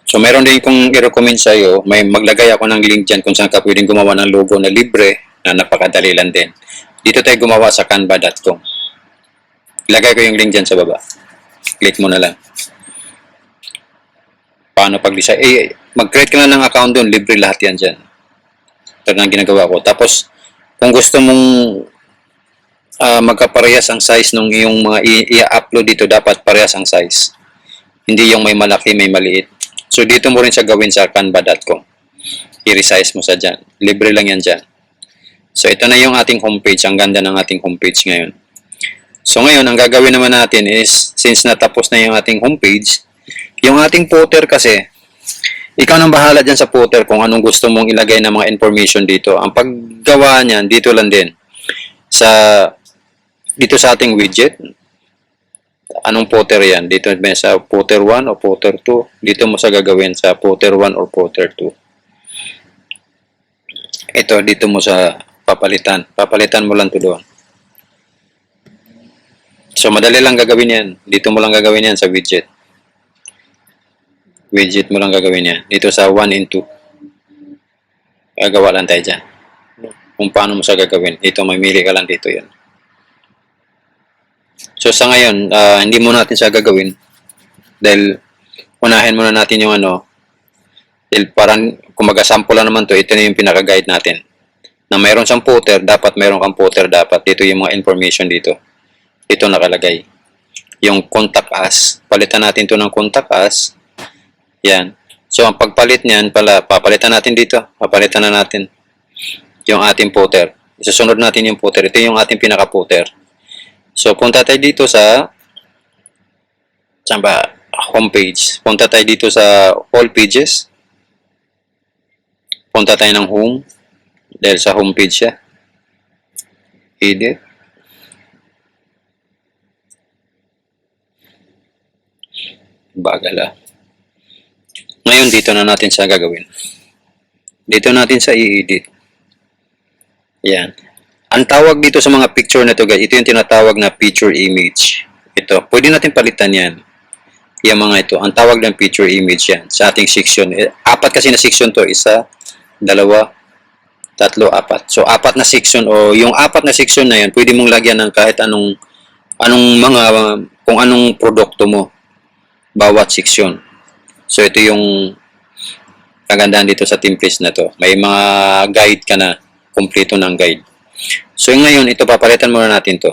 so meron din kong i-recommend sa iyo, may maglagay ako ng link dyan kung saan ka pwedeng gumawa ng logo na libre, na napakadali lang din. Dito tayo gumawa sa canva.com. Ilagay ko yung link dyan sa baba. Click mo na lang. Paano pag-design? Mag-create ka na ng account doon. Libre lahat yan dyan. Ito na ang ginagawa ko. Tapos, kung gusto mong magkaparehas ang size nung iyong mga i-upload dito, dapat parehas ang size. Hindi yung may malaki, may maliit. So, dito mo rin siya gawin sa canva.com. I-resize mo sa dyan. Libre lang yan dyan. So, ito na yung ating homepage. Ang ganda ng ating homepage ngayon. So, ngayon, ang gagawin naman natin is, since natapos na yung ating homepage, yung ating footer kasi, ikaw nang bahala dyan sa footer kung anong gusto mong ilagay na mga information dito. Ang paggawa niyan, dito lang din. Dito sa ating widget, anong footer yan? Dito may sa footer 1 o footer 2. Dito mo sa gagawin sa footer 1 or footer 2. Ito, dito mo sa papalitan. Papalitan mo lang to doon. So, madali lang gagawin yan. Dito mo lang gagawin yan sa widget. Widget mo lang gagawin yan. Dito sa 1 and 2. Gagawa lang tayo dyan. Kung paano mo siya gagawin. Dito, mamili ka lang dito yan. So, sa ngayon, hindi mo natin siya gagawin. Dahil, unahin muna natin yung dahil parang, kung mag-sample lang naman to, ito na yung pinaka-guide natin. Na mayroon siyang footer, dapat mayroon kang footer, dapat. Dito yung mga information dito. Ito nakalagay. Yung contact us. Palitan natin to ng contact us. Yan. So, ang pagpalit niyan pala, papalitan natin dito. Papalitan na natin yung ating footer. Isusunod natin yung footer. Ito yung ating pinaka-footer. So, punta tayo dito sa saan ba? Homepage. Punta tayo dito sa all pages. Punta tayo ng home. Dahil sa homepage siya. Edit. Bagal ah. Ngayon, dito na natin siya gagawin. Dito natin sa i-edit. Yan. Ang tawag dito sa mga picture na to guys, ito yung tinatawag na picture image. Ito. Pwede natin palitan yan. Yung mga ito. Ang tawag ng picture image yan sa ating section. 4 kasi na section to. 1, 2, 3, 4. So, 4 na section o yung 4 na section na yan, pwede mong lagyan ng kahit anong kung anong produkto mo. Bawat section. So, ito yung kagandahan dito sa templates na to. May mga guide ka na. Kompleto ng guide. So, ngayon, ito papalitan muna natin to.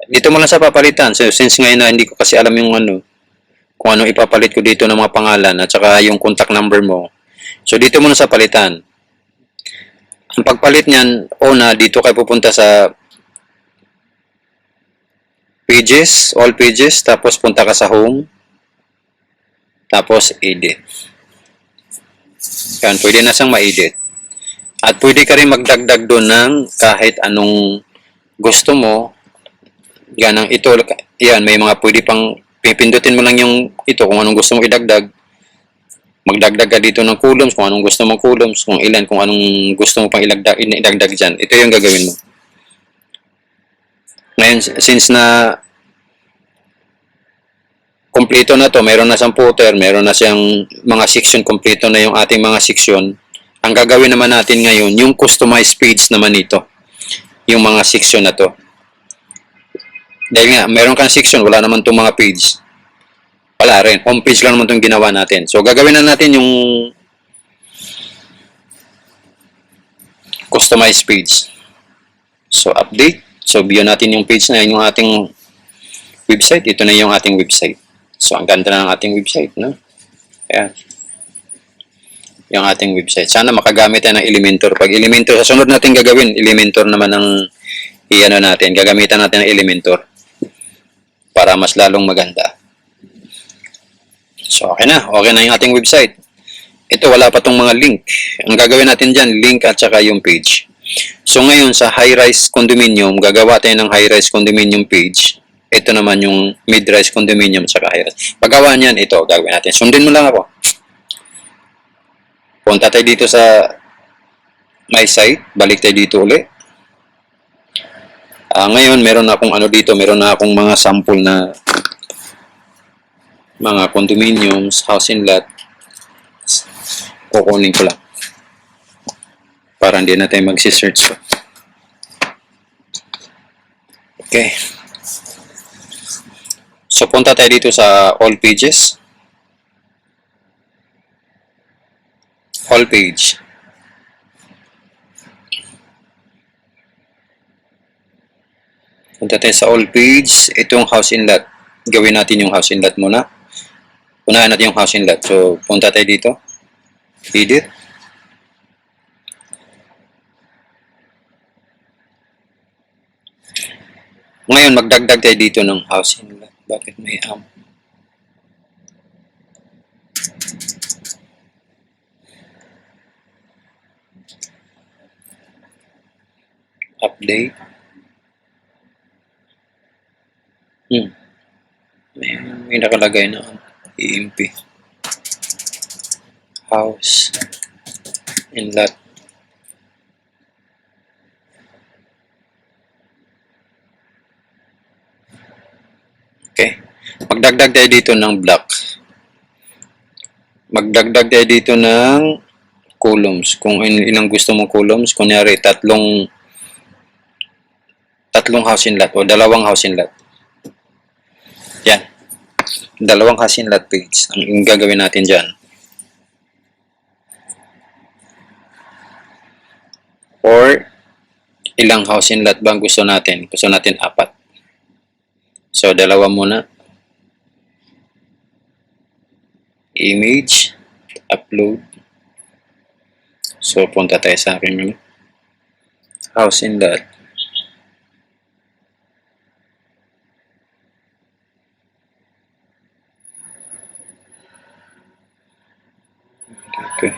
Dito mo lang sa papalitan. So, since ngayon na hindi ko kasi alam yung kung anong ipapalit ko dito ng mga pangalan at saka yung contact number mo. So, dito muna sa palitan. Ang pagpalit niyan, dito kayo pupunta sa pages, all pages, tapos punta ka sa home. Tapos, edit. Yan, pwede na siyang ma-edit. At pwede ka rin magdagdag doon ng kahit anong gusto mo. Yan, yan, may mga pwede pang, pipindutin mo lang yung ito kung anong gusto mo idagdag. Magdagdag ka dito ng columns, kung anong gusto mong columns, kung anong gusto mo pang idagdag dyan. Ito yung gagawin mo. Ngayon, since na kompleto na to, meron na siyang footer, meron na siyang mga section, kompleto na yung ating mga section. Ang gagawin naman natin ngayon, yung customized page naman ito. Yung mga section na to. Dahil nga, meron kang section, wala naman itong mga page. Wala rin. Home page lang naman itong ginawa natin. So, gagawin na natin yung customized page. So, update. So, view natin yung page na yun, yung ating website. Ito na yung ating website. So, ang ganda na ng ating website, no? Ayan. Yung ating website. Sana makagamit tayo ng Elementor. Pag Elementor, sa sunod natin gagawin, Elementor naman ang i-ano natin, gagamitan natin ng Elementor para mas lalong maganda. So, okay na yung ating website. Ito, wala pa tong mga link. Ang gagawin natin dyan, link at saka yung page. So, ngayon sa high-rise condominium, gagawa tayo ng high-rise condominium page. Ito naman yung mid-rise condominium at saka high-rise. Paggawa niyan, ito, gagawin natin. Sundin mo lang ako. Punta tayo dito sa my site. Balik tayo dito ulit. Ngayon, meron akong ano dito, meron na akong mga sample na mga condominiums, house and lot. Kukunin ko lang. Para hindi na tayo magsi-search. Okay. So, punta tayo dito sa all pages. All page. Punta tayo sa all page. Itong house and lot. Gawin natin yung house and lot muna. Unahin natin yung house and lot. So, punta tayo dito. Edit. Ngayon, magdagdag tayo dito ng house and lot. Bakit may update? May nakalagay na EMP. House and lot. Okay. Magdagdag tayo dito ng block. Magdagdag tayo dito ng columns. Kung ilang gusto mong columns, kunyari tatlong house and lot o dalawang house and lot. Yan. Dalawang house and lot page ang gagawin natin dyan. Or ilang house and lot ba ang gusto natin? Gusto natin 4. So, dalawa muna. Image. Upload. So, punta tayo sa akin house and lot. Okay.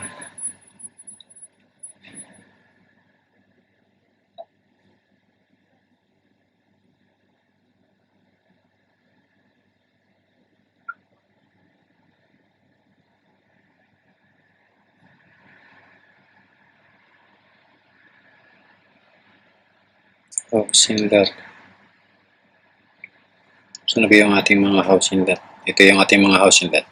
House and lot. Saan ba yung ating mga house and lot? Ito yung ating mga house and lot.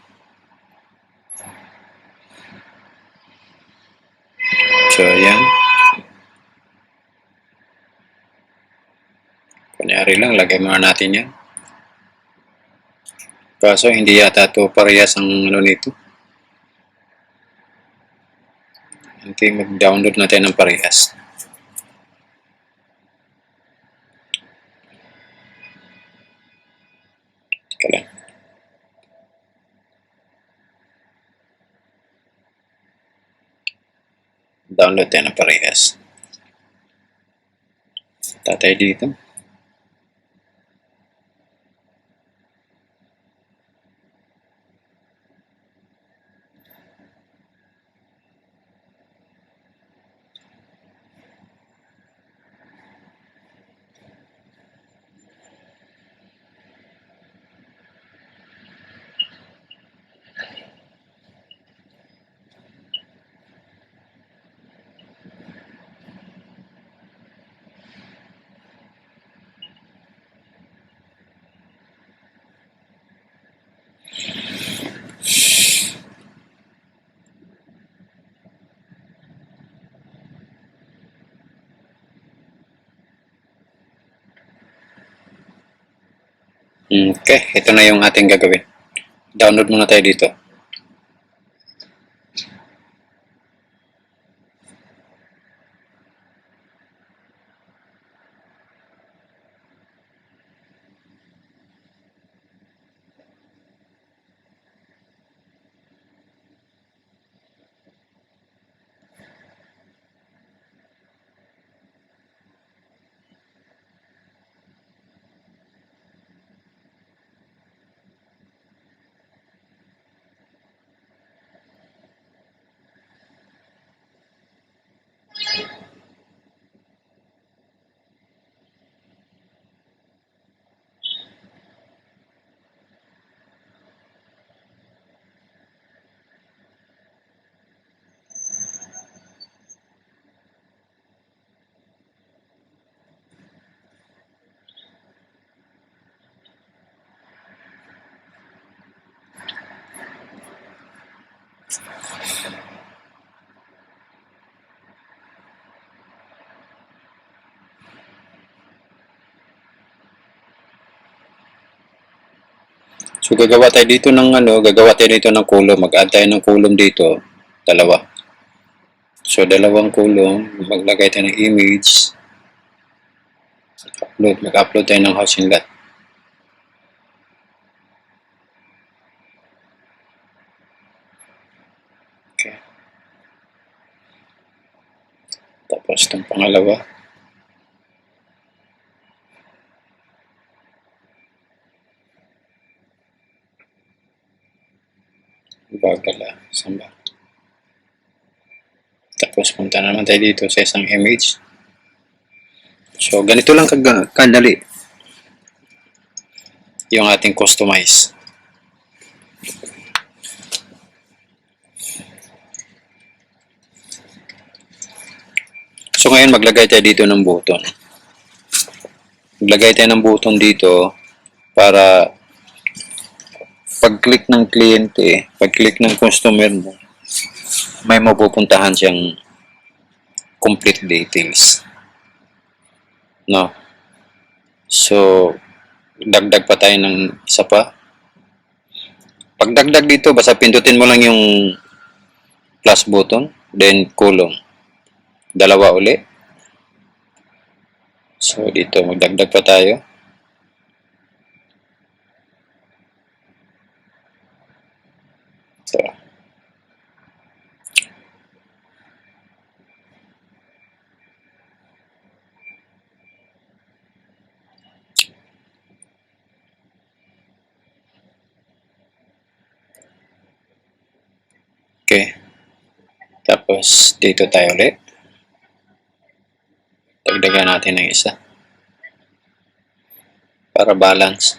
So, ayan. Kunyari lang, lagay muna natin yan. Kaso, hindi yata ito parehas ang ano nito. Hindi, mag-download natin ng parehas. Teka lang. Download tayo ng parehas. Tatay dito. Okay, ito na yung ating gagawin. Download muna tayo dito. So gagawa tayo dito ng gagawa tayo dito ng column. Mag-add tayo ng column dito, dalawa. So dalawang column, maglagay tayo ng image. Mag-upload tayo ng housing lot. Okay. Tapos itong pangalawa. Bagala, samba. Tapos punta naman tayo dito sa isang image. So ganito lang kadali yung ating customize. So ngayon maglagay tayo dito ng button. Maglagay tayo ng button dito para pag-click ng kliyente, pag-click ng customer mo, may mapupuntahan siyang complete details. No? So, dagdag pa tayo ng isa pa. Pag dagdag dito, basta pindutin mo lang yung plus button, then column. Dalawa uli. So, dito magdagdag pa tayo. So, okay. Tapos, dito tayo ulit. Dagdagan natin ng isa. Para balance.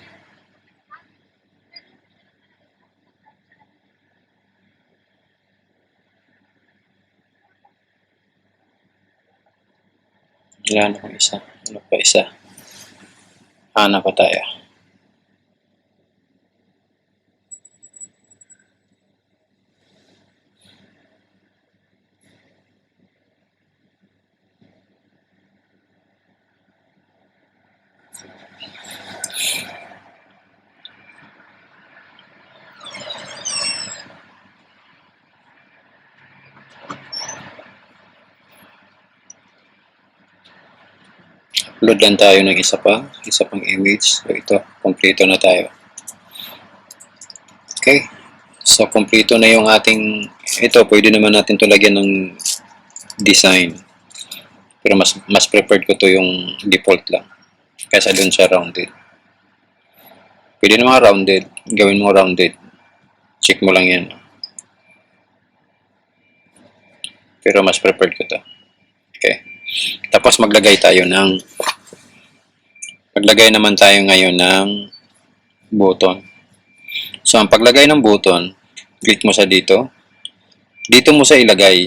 Wala na kung isa. Ano pa isa? Hanap pa tayo. Upload lang tayo ng isa pang image. So ito, kompleto na tayo. Okay. So kompleto na yung ating, ito pwede naman natin to lagyan ng design. Pero mas preferred ko to yung default lang. Kaysa dun sa rounded. Pwede naman rounded. Gawin mo rounded. Check mo lang yan. Pero mas preferred ko to. Okay. Tapos maglagay naman tayo ngayon ng button. So, ang paglagay ng button, click mo sa dito. Dito mo sa ilagay.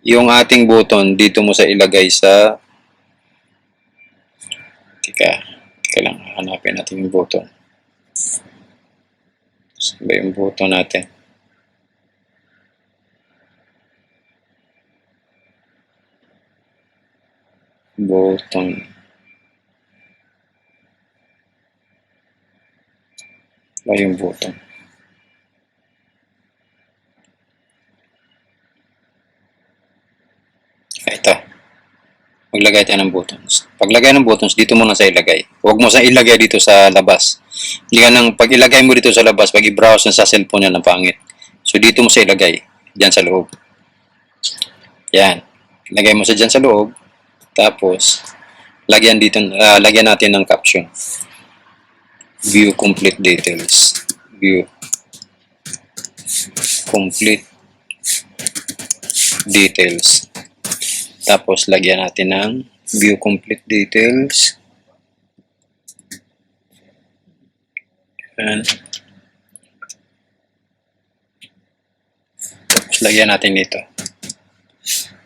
Yung ating button, dito mo sa ilagay sa... Teka lang, hanapin natin yung button. Saan ba yung button natin? Button. Ba yung button? Ito. Maglagay tayo ng buttons. Paglagay ng buttons, dito mo na sa ilagay. Huwag mo sa ilagay dito sa labas. Hindi ka nang, pag ilagay mo dito sa labas, pag i-browse na sa cellphone yan, ang pangit. So, dito mo sa ilagay. Diyan sa loob. Yan. Ilagay mo sa dyan sa loob. Tapos, lagyan natin ng caption. View complete details. View complete details. Tapos, lagyan natin ng view complete details. And, tapos, lagyan natin dito.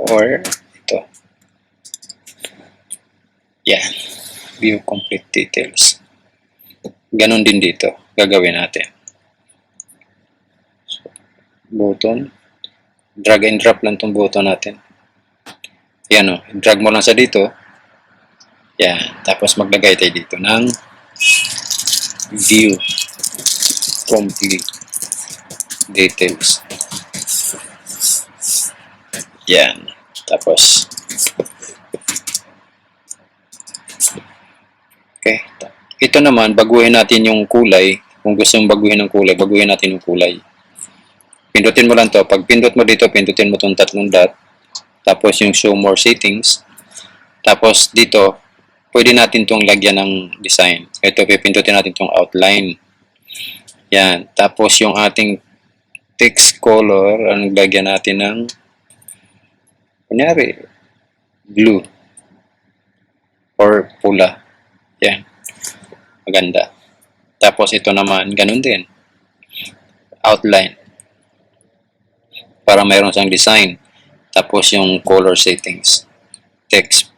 Or, ito. Yan. View complete details. Ganon din dito. Gagawin natin. So, button. Drag and drop lang itong button natin. Yan o. Drag mo lang sa dito. Yan. Tapos maglagay tayo dito ng view complete details. Yan. Tapos, okay. Ito naman, baguhin natin yung kulay. Kung gusto mong baguhin ng kulay, baguhin natin yung kulay. Pindutin mo lang to. Pag pindot mo dito, pindutin mo itong tatlong dot. Tapos yung show more settings. Tapos dito, pwede natin itong lagyan ng design. Ito, pipindutin natin itong outline. Yan. Tapos yung ating text color, anong lagyan natin ng, kunyari, blue or pula. Yan. Maganda. Tapos ito naman, ganun din. Outline. Para mayroon siyang design. Tapos yung color settings. Text.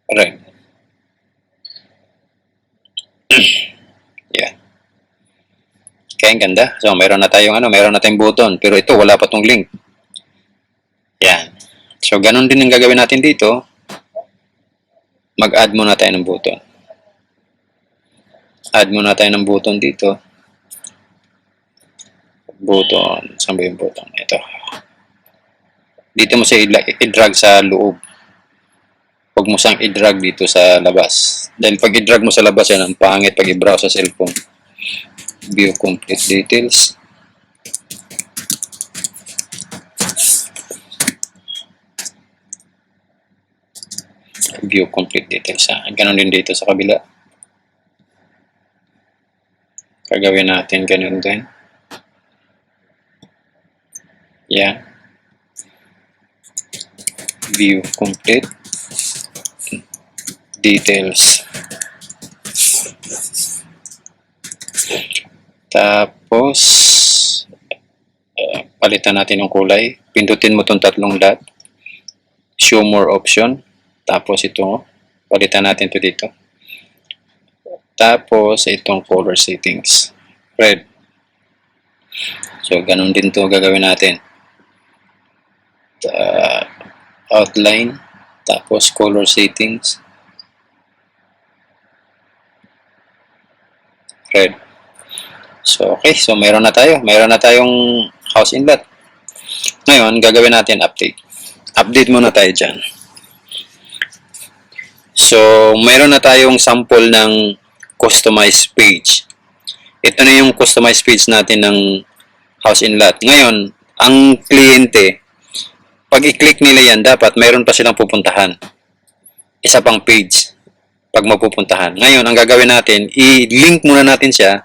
Red. Yeah. Kaya ang ganda. So, mayroon na tayong button. Pero ito, wala pa tong link. Yan. So, ganun din ang gagawin natin dito. Mag-add muna tayo ng button. Add muna tayo ng button dito. Button. Saan ba yung button? Ito. Dito mo siya i-drag sa loob. Huwag mo siyang i-drag dito sa labas. Dahil pag i-drag mo sa labas, yan ang pangit pag i-browse sa cellphone. View complete details. View complete details. Ganon din dito sa kabila. Gagawin natin ganun din. Yan. View complete details. Tapos palitan natin yung kulay. Pindutin mo itong tatlong dot. Show more option. Tapos ito, palitan natin ito dito. Tapos itong color settings. Red. So, ganun din to gagawin natin. Outline. Tapos color settings. Red. So, okay. So, mayroon na tayo. Mayroon na tayong house inlet. Ngayon, gagawin natin update. Update muna tayo dyan. So, mayroon na tayong sample ng customized page. Ito na yung customized page natin ng house inlet. Ngayon, ang kliyente, pag i-click nila yan, dapat mayroon pa silang pupuntahan. Isa pang page pag mapupuntahan. Ngayon, ang gagawin natin, i-link muna natin siya.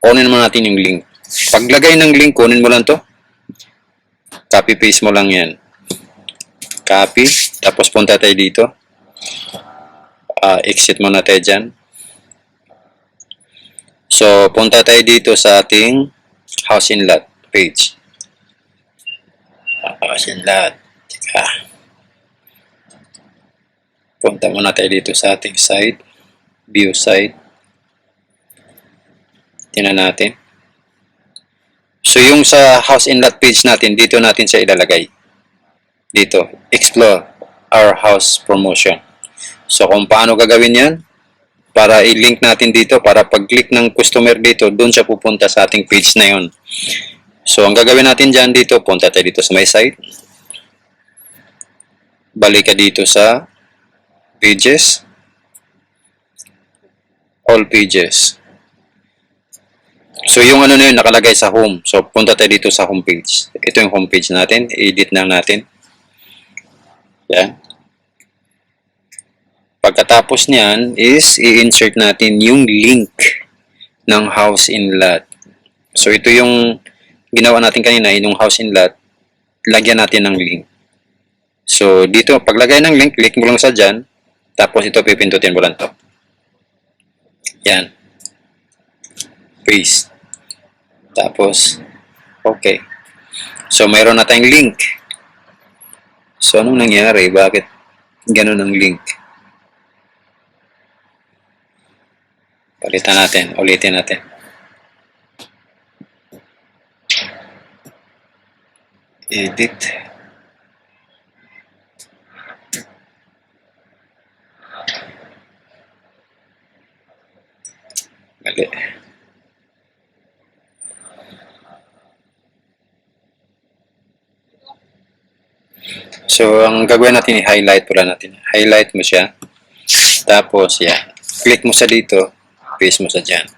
Kunin muna natin yung link. Paglagay ng link, kunin mo lang to. Copy-paste mo lang yan. Copy. Tapos punta tayo dito. Exit muna tayo dyan. So, punta tayo dito sa ating house inlet page. House inlet. Punta muna tayo dito sa ating site. View site. Tingnan natin. So, yung sa house inlet page natin, dito natin siya ilalagay. Dito, explore our house promotion. So, kung paano gagawin yan, para i-link natin dito, para pag-click ng customer dito, doon siya pupunta sa ating page na yun. So, ang gagawin natin dyan dito, punta tayo dito sa my site. Balik ka dito sa pages. All pages. So, yung ano na yun, nakalagay sa home. So, punta tayo dito sa home page. Ito yung home page natin. I-edit na natin. Yan. Pagkatapos niyan is i-insert natin yung link ng house inlet. So, ito yung ginawa natin kanina, yung house inlet. Lagyan natin ng link. So, dito, paglagay ng link, click mo lang sa dyan. Tapos, ito, pipindutin mo lang to. Yan. Paste. Tapos, okay. So, mayroon na tayong link. So, anong nangyari? Bakit ganun ang link? Palitan natin. Ulitin natin. Edit. Mali. So, ang gagawin natin, i-highlight pala natin. Highlight mo siya. Tapos, yan. Click mo sa dito. Paste mo sa dyan.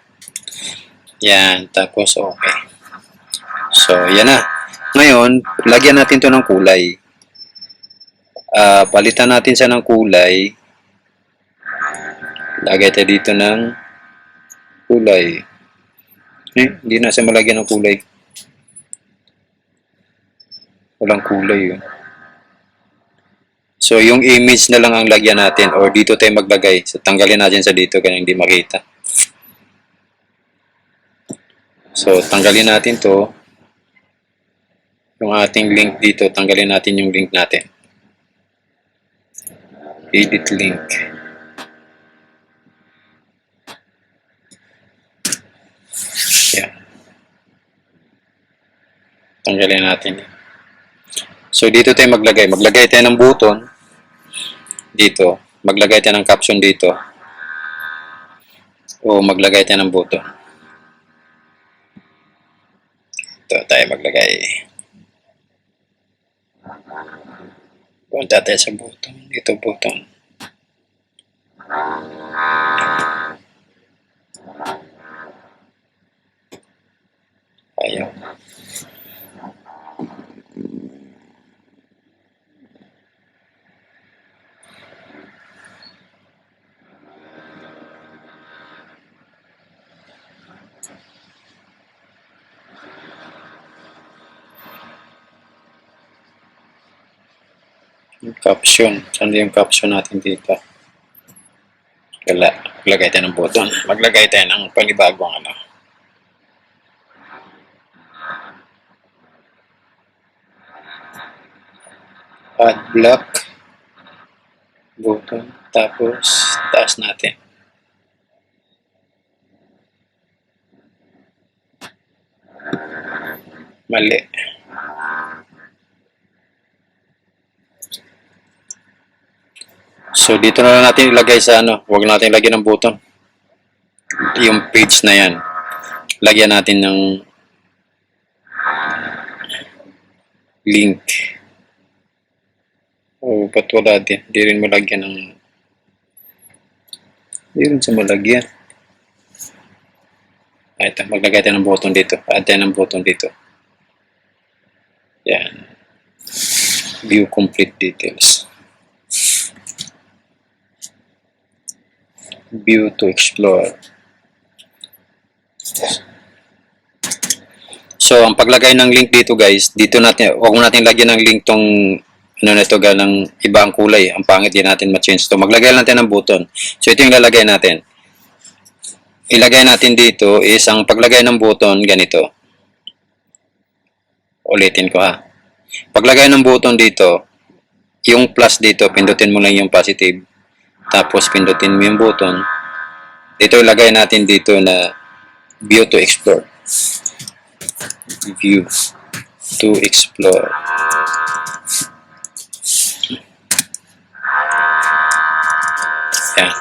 Yan. Tapos, okay. So, yan na. Ngayon, lagyan natin to ng kulay. Palitan natin siya ng kulay. Lagay tayo dito ng kulay. Hindi na siya malagyan ng kulay. Walang kulay yun. So, yung image na lang ang lagyan natin or dito tayo maglagay. So, tanggalin natin sa dito kaya hindi makita. So, tanggalin natin to. Yung ating link dito, tanggalin natin yung link natin. Edit link. Yan. Tanggalin natin. So, dito tayo maglagay. Maglagay tayo ng button. Dito. Maglagay tayo ng caption dito. O maglagay tayo ng button. Ito tayo maglagay. Punta tayo sa button. Dito button. Ayaw. Yung caption. Saan yung caption natin dito? Wala. Maglagay tayo ng button. Maglagay tayo ng panibagong ano. Add block. Button. Tapos, taas natin. Mali. So, dito na lang natin ilagay sa ano. Huwag natin lagyan ng button. Yung page na yan. Lagyan natin ng link. Oh, ba't wala din? Hindi rin malagyan ng... Hindi rin siya malagyan. Ito, maglagay tayo ng button dito. Add tayo ng button dito. Yan. View complete details. View to explore. So, ang paglagay ng link dito guys, dito natin, huwag natin lagyan ng link tong ano na ito ng ibang kulay. Ang pangit din natin ma-change to. Maglagay lang natin ng button. So, ito yung lalagay natin. Ilagay natin dito is ang paglagay ng button ganito. Ulitin ko ha. Paglagay ng button dito, yung plus dito, pindutin mo lang yung positive. Tapos, pindutin mo yung button. Dito ilagay natin dito na view to explore. View to explore. Yan.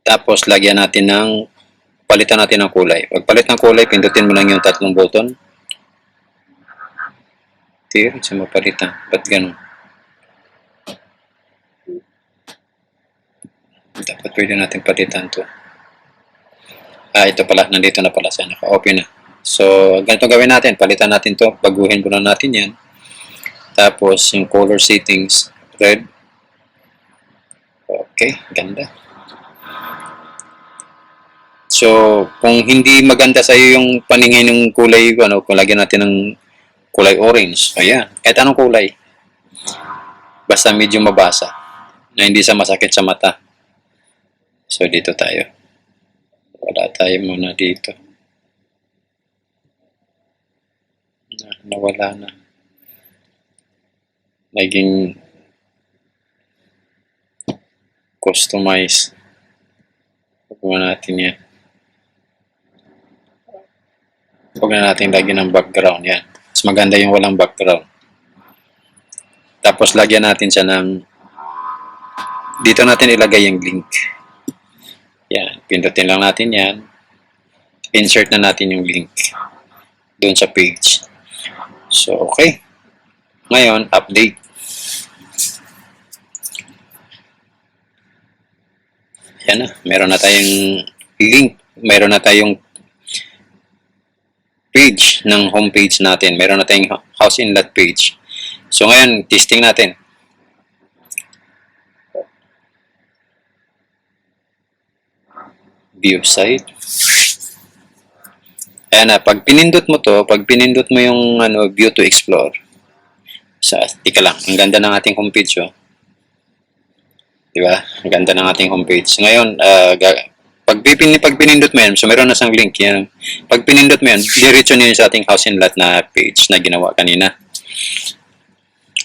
Tapos, lagyan natin ng, palitan natin ng kulay. Pag palit ng kulay, pindutin mo lang yung tatlong button. Hindi rin siya mapalitan. Ba't ganun? Dapat pwede natin palitan to. Ito pala. Nandito na pala siya. Naka-open na. So, ganito gawin natin. Palitan natin to. Baguhin muna natin yan. Tapos, yung color settings. Red. Okay. Ganda. So, kung hindi maganda sa iyo yung paningin ng kulay, ano, kung lagyan natin ng kulay orange. Ayan. Kahit anong kulay. Basta medyo mabasa. Na hindi sa masakit sa mata. So, dito tayo. Wala tayo muna dito. Nawala na. Naging customize. Huwag natin yan. Huwag na natin lagyan ng background. Yan. Mas maganda yung walang background. Tapos, lagyan natin siya ng dito natin ilagay yung link. Yan. Pindutin lang natin yan. Insert na natin yung link doon sa page. So, okay. Ngayon, update. Yan na, meron na tayong link, meron na tayong page ng homepage natin. Meron na tayong house inlet page. So ngayon, testing natin. View site. Ayan na, pag pinindot mo to, pag pinindot mo yung view to explore. Tika lang, ang ganda ng ating homepage, oh. Diba? Ang ganda ng ating homepage. Ngayon, pag pinindot mo yan, so meron na sang link yan. Pag pinindot mo yan, diretso niyo sa ating house inlet na page na ginawa kanina.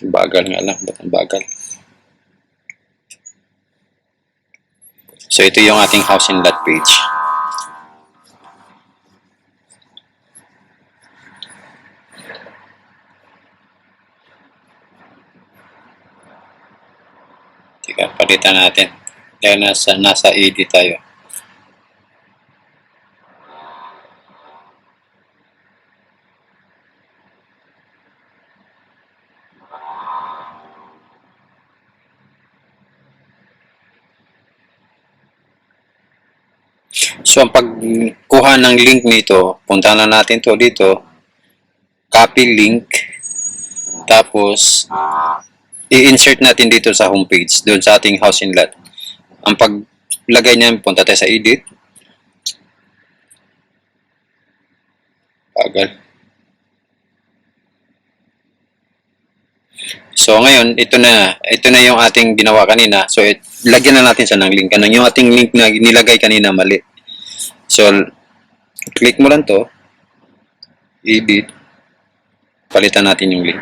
Bagal nga lang, ba't ang bagal? So ito yung ating house inlet page. Tika, palitan natin. Kaya nasa edit tayo. So, ang pagkuha ng link nito, punta na natin to dito, copy link, tapos, i-insert natin dito sa homepage, doon sa ating house inlet. Ang paglagay niyan, punta tayo sa edit. Bagal. So, ngayon, ito na yung ating ginawa kanina. So, lagyan na natin sa ng link. Yung ating link na nilagay kanina, mali. So, click mo lang to, edit, palitan natin yung link.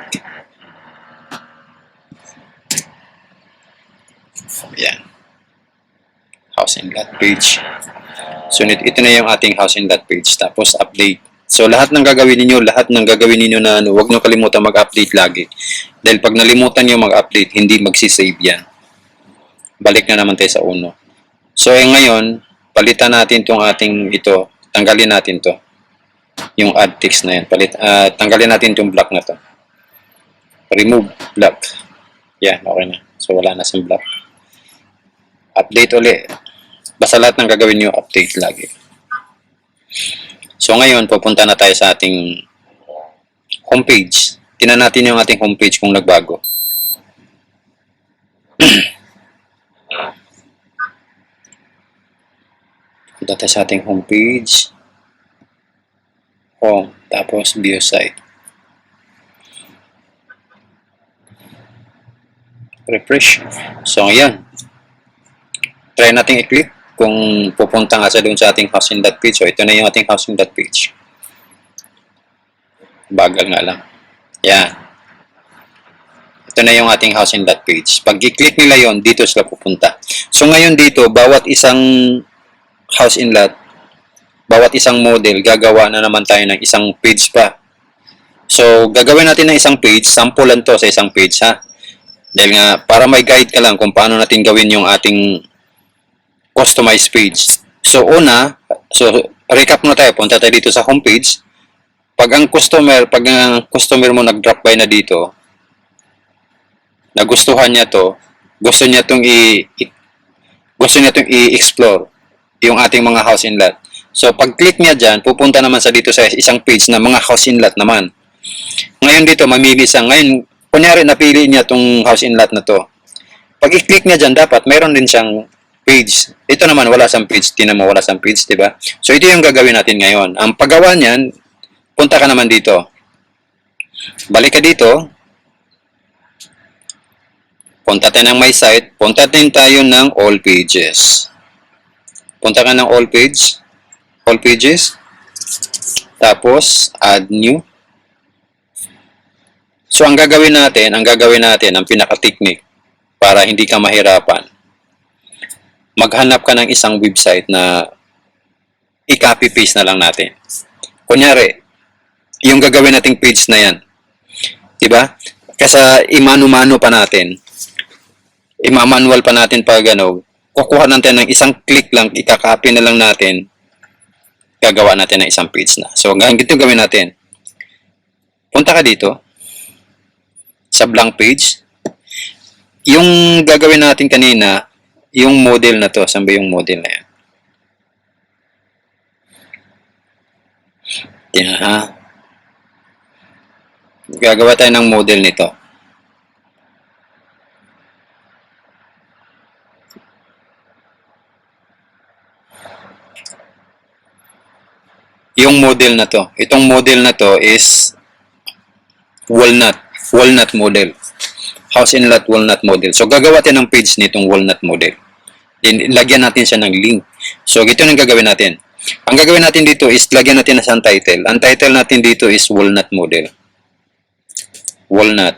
Yan. House inlet page. So, ito na yung ating house inlet page. Tapos, update. So, lahat ng gagawin ninyo na huwag nyo kalimutan mag-update lagi. Dahil pag nalimutan nyo mag-update, hindi magsisave yan. Balik na naman tayo sa uno. So, ngayon, palitan natin tong ating ito. Tanggalin natin to. Yung add text na yan. Tanggalin natin tong block na to. Remove block. Yan, okay na. So, wala na sa block. Update ulit. Basta lahat ng gagawin nyo, update lagi. So, ngayon, pupunta na tayo sa ating homepage. Tingnan natin yung ating homepage kung nagbago. Punta tayo sa ating homepage. Home. Tapos, view site. Refresh. So, ayan. Try natin i-click kung pupunta nga sa doon sa ating house inlet page. So, ito na yung ating house inlet page. Bagal nga lang. Yan. Ito na yung ating house inlet page. Pag i-click nila yon, dito sila pupunta. So, ngayon dito, bawat isang house inlet, bawat isang model, gagawa na naman tayo ng isang page pa. So, gagawin natin ng isang page. Sample lang to sa isang page, ha? Dahil nga, para may guide ka lang kung paano natin gawin yung ating customized page. So, recap muna tayo. Punta tayo dito sa homepage. Pag ang customer mo nag-drop by na dito, nagustuhan niya to, gusto niya itong i-explore yung ating mga house inlet. So, pag-click niya dyan, pupunta naman sa dito sa isang page na mga house inlet naman. Ngayon dito, mamili siya. Ngayon, kunyari, napili niya itong house inlet na to. Pag i-click niya dyan, dapat mayroon din siyang page. Ito naman, wala siyang page. Tinan mo, wala siyang page, diba? So, ito yung gagawin natin ngayon. Ang paggawa niyan, punta ka naman dito. Balik ka dito. Punta tayo ng my site. Punta din tayo ng all pages. Punta ka ng all page. All pages. Tapos, add new. So, ang gagawin natin, ang pinaka-technique para hindi ka mahirapan, maghanap ka ng isang website na i-copy paste na lang natin. Kunyari, yung gagawin nating page na yan. Diba? Kasi imano-mano pa natin. Imamanual pa natin pag kukuha natin ng isang click lang, i-copy na lang natin, gagawa natin ng isang page na. So, ganito gawin natin. Punta ka dito sa blank page. Yung gagawin natin kanina, yung model na to, saan ba yung model na yan? Yan ha. Gagawa tayo ng model nito. Yung model na to. Itong model na to is walnut. Walnut model. House and lot walnut model. So, gagawa tayo ng page nitong walnut model. Then, lagyan natin siya ng link. So, ito yung gagawin natin. Ang gagawin natin dito is lagyan natin ng title. Ang title natin dito is walnut model. Walnut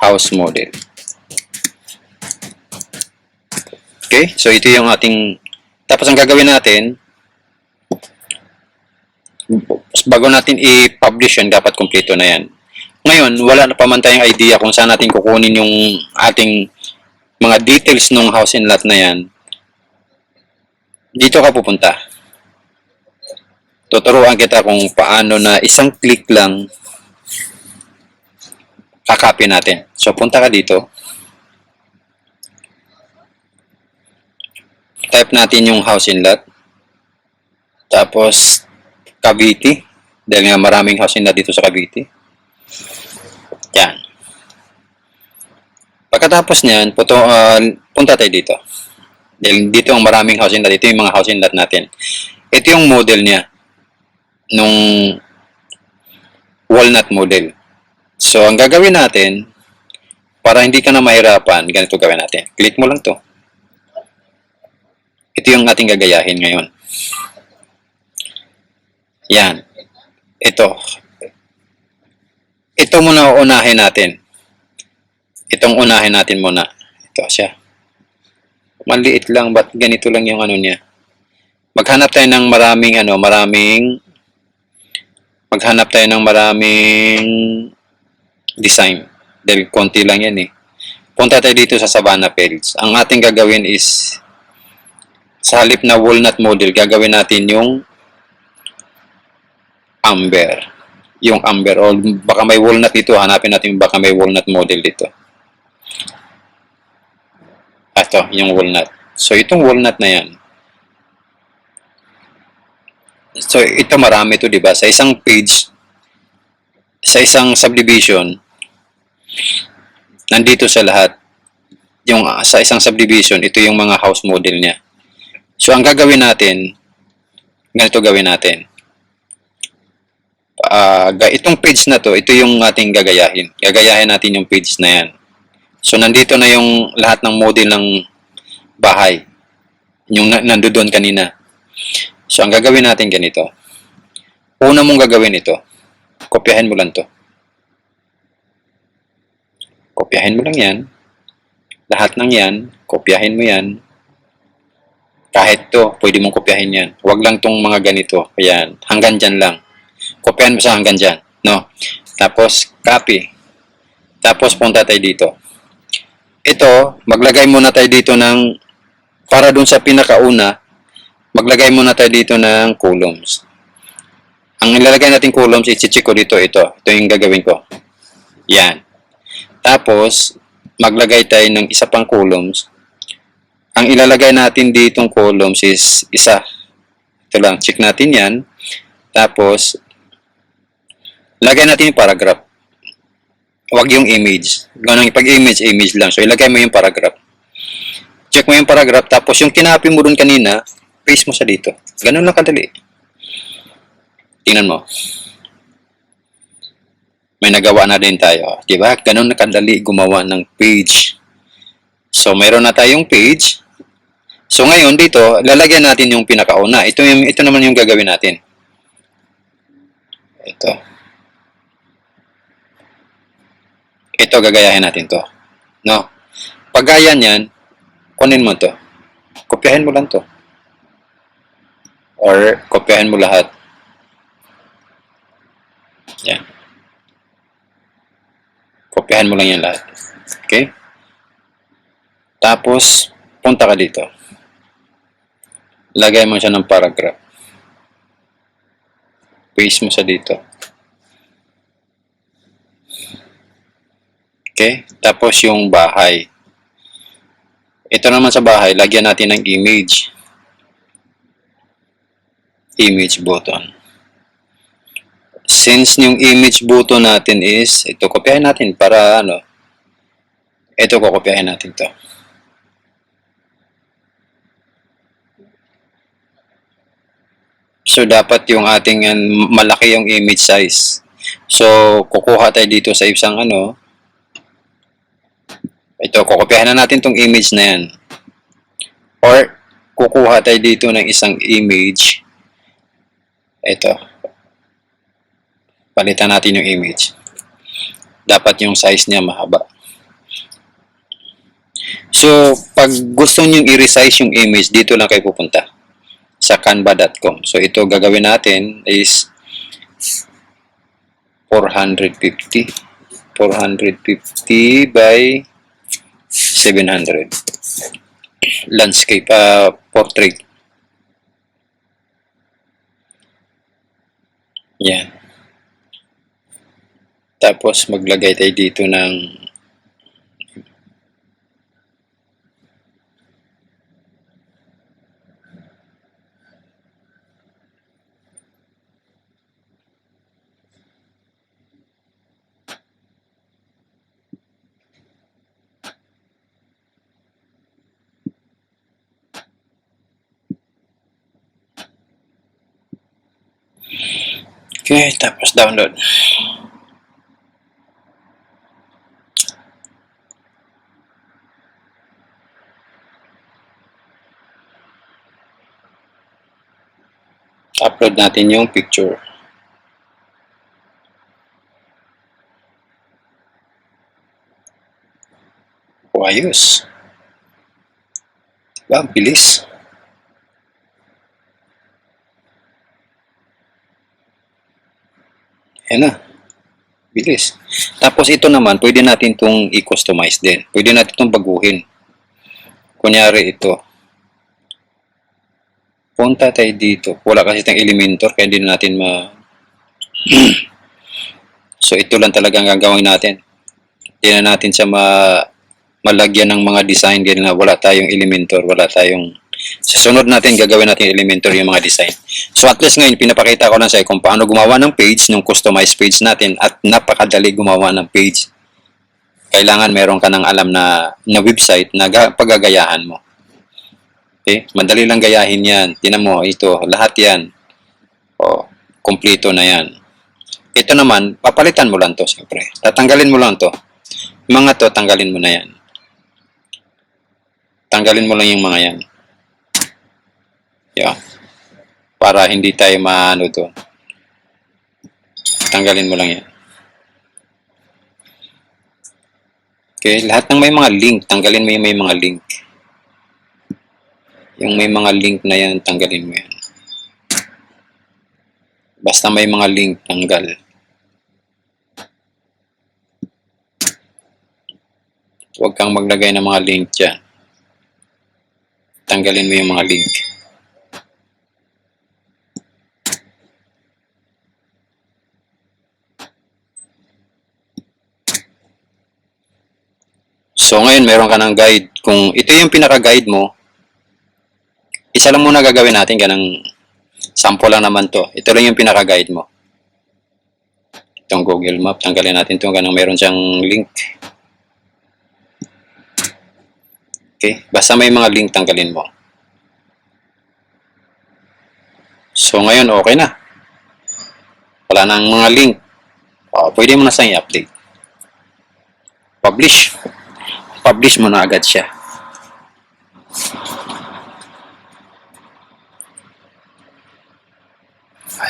house model. Okay? So, ito yung ating... Tapos, ang gagawin natin, bago natin i-publish yan, dapat kompleto na yan. Ngayon, wala na pa man tayong idea kung saan natin kukunin yung ating mga details ng house and lot na yan. Dito ka pupunta. Tuturuan kita kung paano na isang click lang kakopy natin. So, punta ka dito. Type natin yung house and lot. Tapos, Cavite. Dahil nga maraming house and lot dito sa Cavite. Yan. Pagkatapos niyan, punta tayo dito. Dahil dito ang maraming house and lot. Ito yung mga house and lot natin. Ito yung model niya. Nung walnut model. So, ang gagawin natin, para hindi ka na mahirapan, ganito gawin natin. Click mo lang to. Ito yung ating gagayahin ngayon. Yan. Ito. Ito muna unahin natin. Itong unahin natin muna. Ito siya. Maliit lang, ba't ganito lang yung ano niya. Maghanap tayo ng maghanap tayo ng maraming design. Dahil konti lang yan eh. Punta tayo dito sa Savannah Fields. Ang ating gagawin is, sa halip na walnut model, gagawin natin yung amber. Yung amber. O baka may walnut dito. Hanapin natin baka may walnut model dito. Ito, yung walnut. So, itong walnut na yan. So, ito marami to, di ba? Sa isang page, sa isang subdivision, nandito sa lahat. Yung sa isang subdivision, ito yung mga house model niya. So, ang gagawin natin, ganito gawin natin. Itong page na to, ito yung ating gagayahin. Gagayahin natin yung page na yan. So, nandito na yung lahat ng model ng bahay. Yung nandoon kanina. So, ang gagawin natin ganito. Una mong gagawin ito. Kopyahin mo lang to. Kopyahin mo lang yan. Lahat ng yan, kopyahin mo yan. Kahit to, pwede mong kopyahin yan. Huwag lang tong mga ganito. Ayan, hanggang dyan lang. Kopyahin mo sa hanggang dyan. No? Tapos, copy. Tapos, punta tayo dito. Ito, maglagay muna tayo dito ng, para dun sa pinakauna, maglagay muna tayo dito ng columns. Ang ilalagay natin columns, i-check ko dito, ito. Ito yung gagawin ko. Yan. Tapos, maglagay tayo ng isa pang columns. Ang ilalagay natin ditong columns is isa. Ito lang, check natin yan. Tapos, lagay natin yung paragraph. Huwag yung image. Ganun, pag-image, image lang. So, ilagay mo yung paragraph. Check mo yung paragraph. Tapos, yung kinopy mo dun kanina, paste mo sa dito. Ganun lang kadali. Tingnan mo. May nagawa na din tayo. Diba? Ganun na kadali gumawa ng page. So, mayroon na tayong page. So, ngayon dito, lalagyan natin yung pinakauna. Ito naman yung gagawin natin. Ito, gagayahin natin to. No? Pag gaya niyan, kunin mo to. Kopyahin mo lang to. Or, kopyahin mo lahat. Yan. Kopyahin mo lang yan lahat. Okay? Tapos, punta ka dito. Lagay mo siya ng paragraph. Paste mo sa dito. Okay? Tapos yung bahay. Ito naman sa bahay, lagyan natin ng image. Image button. Since yung image button natin is, ito, kopyahin natin para ano, ito, kokopyahin natin to. So, dapat yung ating malaki yung image size. So, kukuha tayo dito sa isang ano, ito, kokopyahin na natin tong image na yan. Or, kukuha tayo dito ng isang image. Ito. Palitan natin yung image. Dapat yung size niya mahaba. So, pag gusto nyo i-resize yung image, dito lang kayo pupunta. Sa canva.com. So, ito gagawin natin is 450. 450 by 700. Landscape, portrait. Yan. Tapos, maglagay tayo dito ng okay, tapos download. Upload natin yung picture. O, ayos. Diba? Bilis. Ayan na. Bilis. Tapos ito naman, pwede natin itong i-customize din. Pwede natin itong baguhin. Kunyari ito. Punta tayo dito. Wala kasi itong Elementor, kaya hindi natin So, ito lang talaga ang gagawin natin. Hindi na natin siya malagyan ng mga design. Hindi na wala tayong Elementor. Wala tayong... Sa sunod natin, gagawin natin Elementor yung mga design. So, at least ngayon, pinapakita ko lang sa kung paano gumawa ng page, ng customized page natin, at napakadali gumawa ng page. Kailangan meron ka ng alam na website na paggagayahan mo. Okay? Madali lang gayahin yan. Tinan mo, ito, lahat yan. O, kumpleto na yan. Ito naman, papalitan mo lang to, siyempre. Tatanggalin mo lang to. Mga to, tanggalin mo na yan. Tanggalin mo lang yung mga yan. Yan. Para hindi tayo maano to. Tanggalin mo lang yan. Okay, lahat ng may mga link, tanggalin mo yung may mga link. Yung may mga link na yan, tanggalin mo yan. Basta may mga link, tanggal. Huwag kang maglagay ng mga link dyan. Tanggalin mo yung mga link. So ngayon, meron ka ng guide. Kung ito yung pinaka-guide mo, isa lang muna gagawin natin, ganang sample lang naman to. Ito lang yung pinaka-guide mo. Itong Google Map, tanggalin natin ito, ganang meron siyang link. Okay, basta may mga link, tanggalin mo. So ngayon, okay na. Wala nang mga link. Pwede mo na siyang i-update. Publish. Publish mo na agad siya.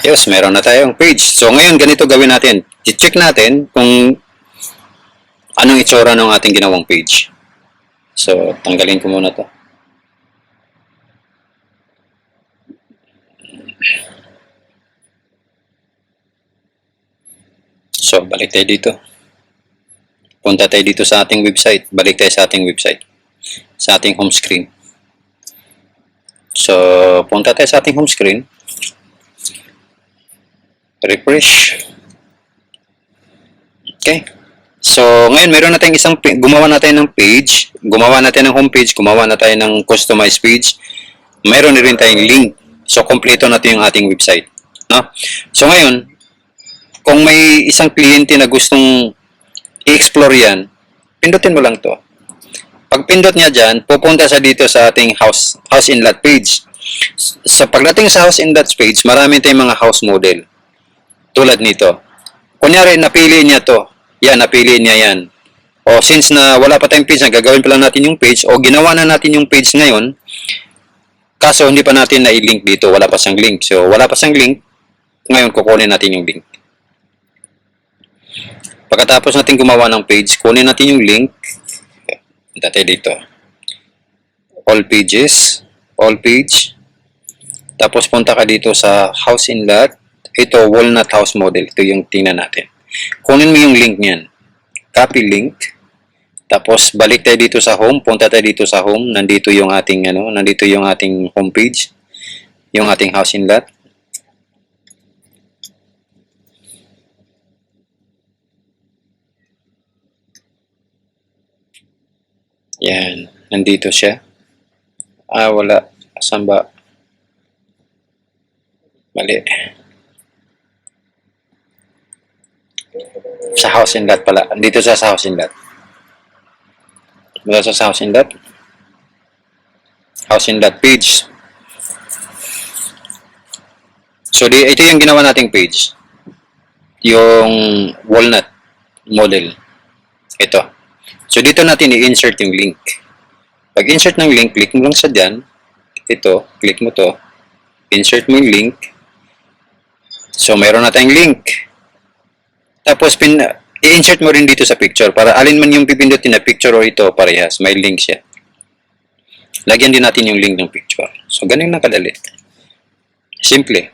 Ayos, meron na tayong page. So ngayon, ganito gawin natin. I-check natin kung anong itsura ng ating ginawang page. So, tanggalin ko muna to. So, balik tayo dito. Punta tayo dito sa ating website. Balik tayo sa ating website. Sa ating home screen. So, punta tayo sa ating home screen. Refresh. Okay. So, ngayon meron na tayong gumawa na tayo ng page, gumawa na tayo ng homepage, gumawa na tayo ng customized page. Meron na rin tayong link. So, kompleto na ito yung ating website. No? So, ngayon, kung may isang kliyente na gustong i-explore yan, pindutin mo lang to. Pag pindot niya dyan, pupunta siya dito sa ating house and lot page. Sa pagdating sa house and lot page, marami tayong mga house model. Tulad nito. Kunyari, napili niya to. Yan, napili niya yan. O since na wala pa tayong page, gagawin pa lang natin yung page, o ginawa na natin yung page ngayon, kaso hindi pa natin na-link dito, wala pa siyang link. So, wala pa siyang link, ngayon kukunin natin yung link. Pagkatapos natin gumawa ng page, kunin natin yung link. Punta tayo dito. All pages, all page. Tapos punta ka dito sa house and lot. Ito, walnut house model. Ito yung tingnan natin. Kunin mo yung link niyan. Copy link. Tapos balik tayo dito sa home, punta tayo dito sa home. Nandito yung ating nandito yung ating homepage, yung ating house and lot. Yan, nandito siya. Wala. Saan ba? Mali. Sa house and lot pala. Dito sa house and lot. Mula sa house and lot. House and lot page. So, ito yung ginawa nating page. Yung walnut model. Ito. So, dito natin i-insert yung link. Pag insert ng link, click mo lang sa dyan. Ito, click mo to. Insert mo yung link. So, mayroon na tayong link. Tapos, i-insert mo rin dito sa picture para alin man yung pipindutin na picture o ito, parehas. May link siya. Lagyan din natin yung link ng picture. So, ganun na kadali. Simple.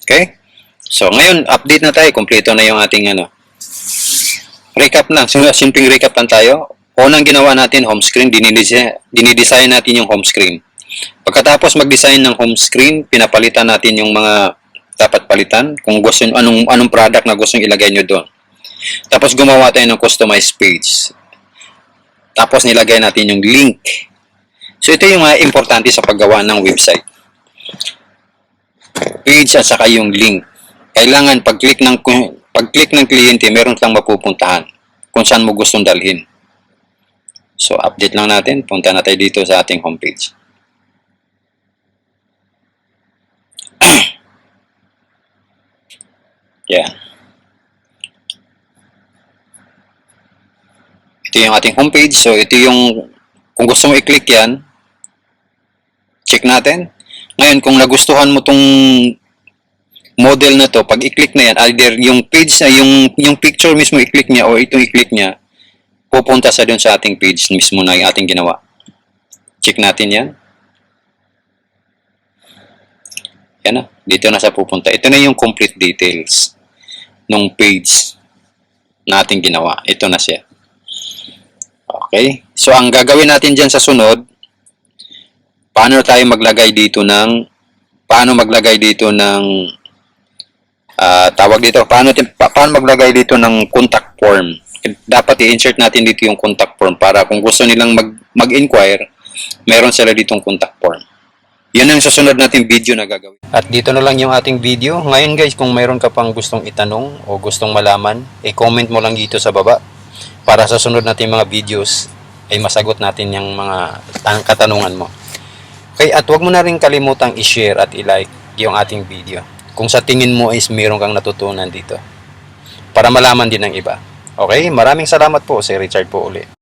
Okay? So, ngayon, update na tayo. Kompleto na yung ating recap lang. Simpleng recap lang tayo. Unang ginawa natin, home screen. Dinidesign natin yung home screen. Pagkatapos mag-design ng home screen, pinapalitan natin yung mga dapat palitan. Kung gusto nyo, anong product na gusto nyo ilagay nyo doon. Tapos gumawa tayo ng customized page. Tapos nilagay natin yung link. So ito yung importante sa paggawa ng website. Page at saka yung link. Kailangan pag-click ng kliyente, meron kang mapupuntahan kung saan mo gustong dalhin. So update lang natin. Punta na tayo dito sa ating homepage. Yan. Ito yung ating homepage. So, ito yung, kung gusto mo i-click yan, check natin. Ngayon, kung nagustuhan mo tong model na to, pag i-click na yan, either yung page na, yung picture mismo i-click niya o itong i-click niya, pupunta sa dun sa ating page mismo na yung ating ginawa. Check natin yan. Yan na. Dito na sa pupunta. Ito na yung complete details ng page na ating ginawa. Ito na siya. Okay? So, ang gagawin natin dyan sa sunod, paano maglagay dito ng tawag dito, paano maglagay dito ng contact form. Dapat i-insert natin dito yung contact form para kung gusto nilang mag-inquire, meron sila ditong contact form. Yan ang susunod nating video na gagawin. At dito na lang yung ating video. Ngayon guys, kung mayroon ka pang gustong itanong o gustong malaman, i-comment mo lang dito sa baba para sa sunod nating mga videos ay masagot natin yung mga katanungan mo. Okay, at huwag mo na rin kalimutang i-share at i-like yung ating video kung sa tingin mo is mayroon kang natutunan dito para malaman din ng iba. Okay, maraming salamat po. Si Richard po ulit.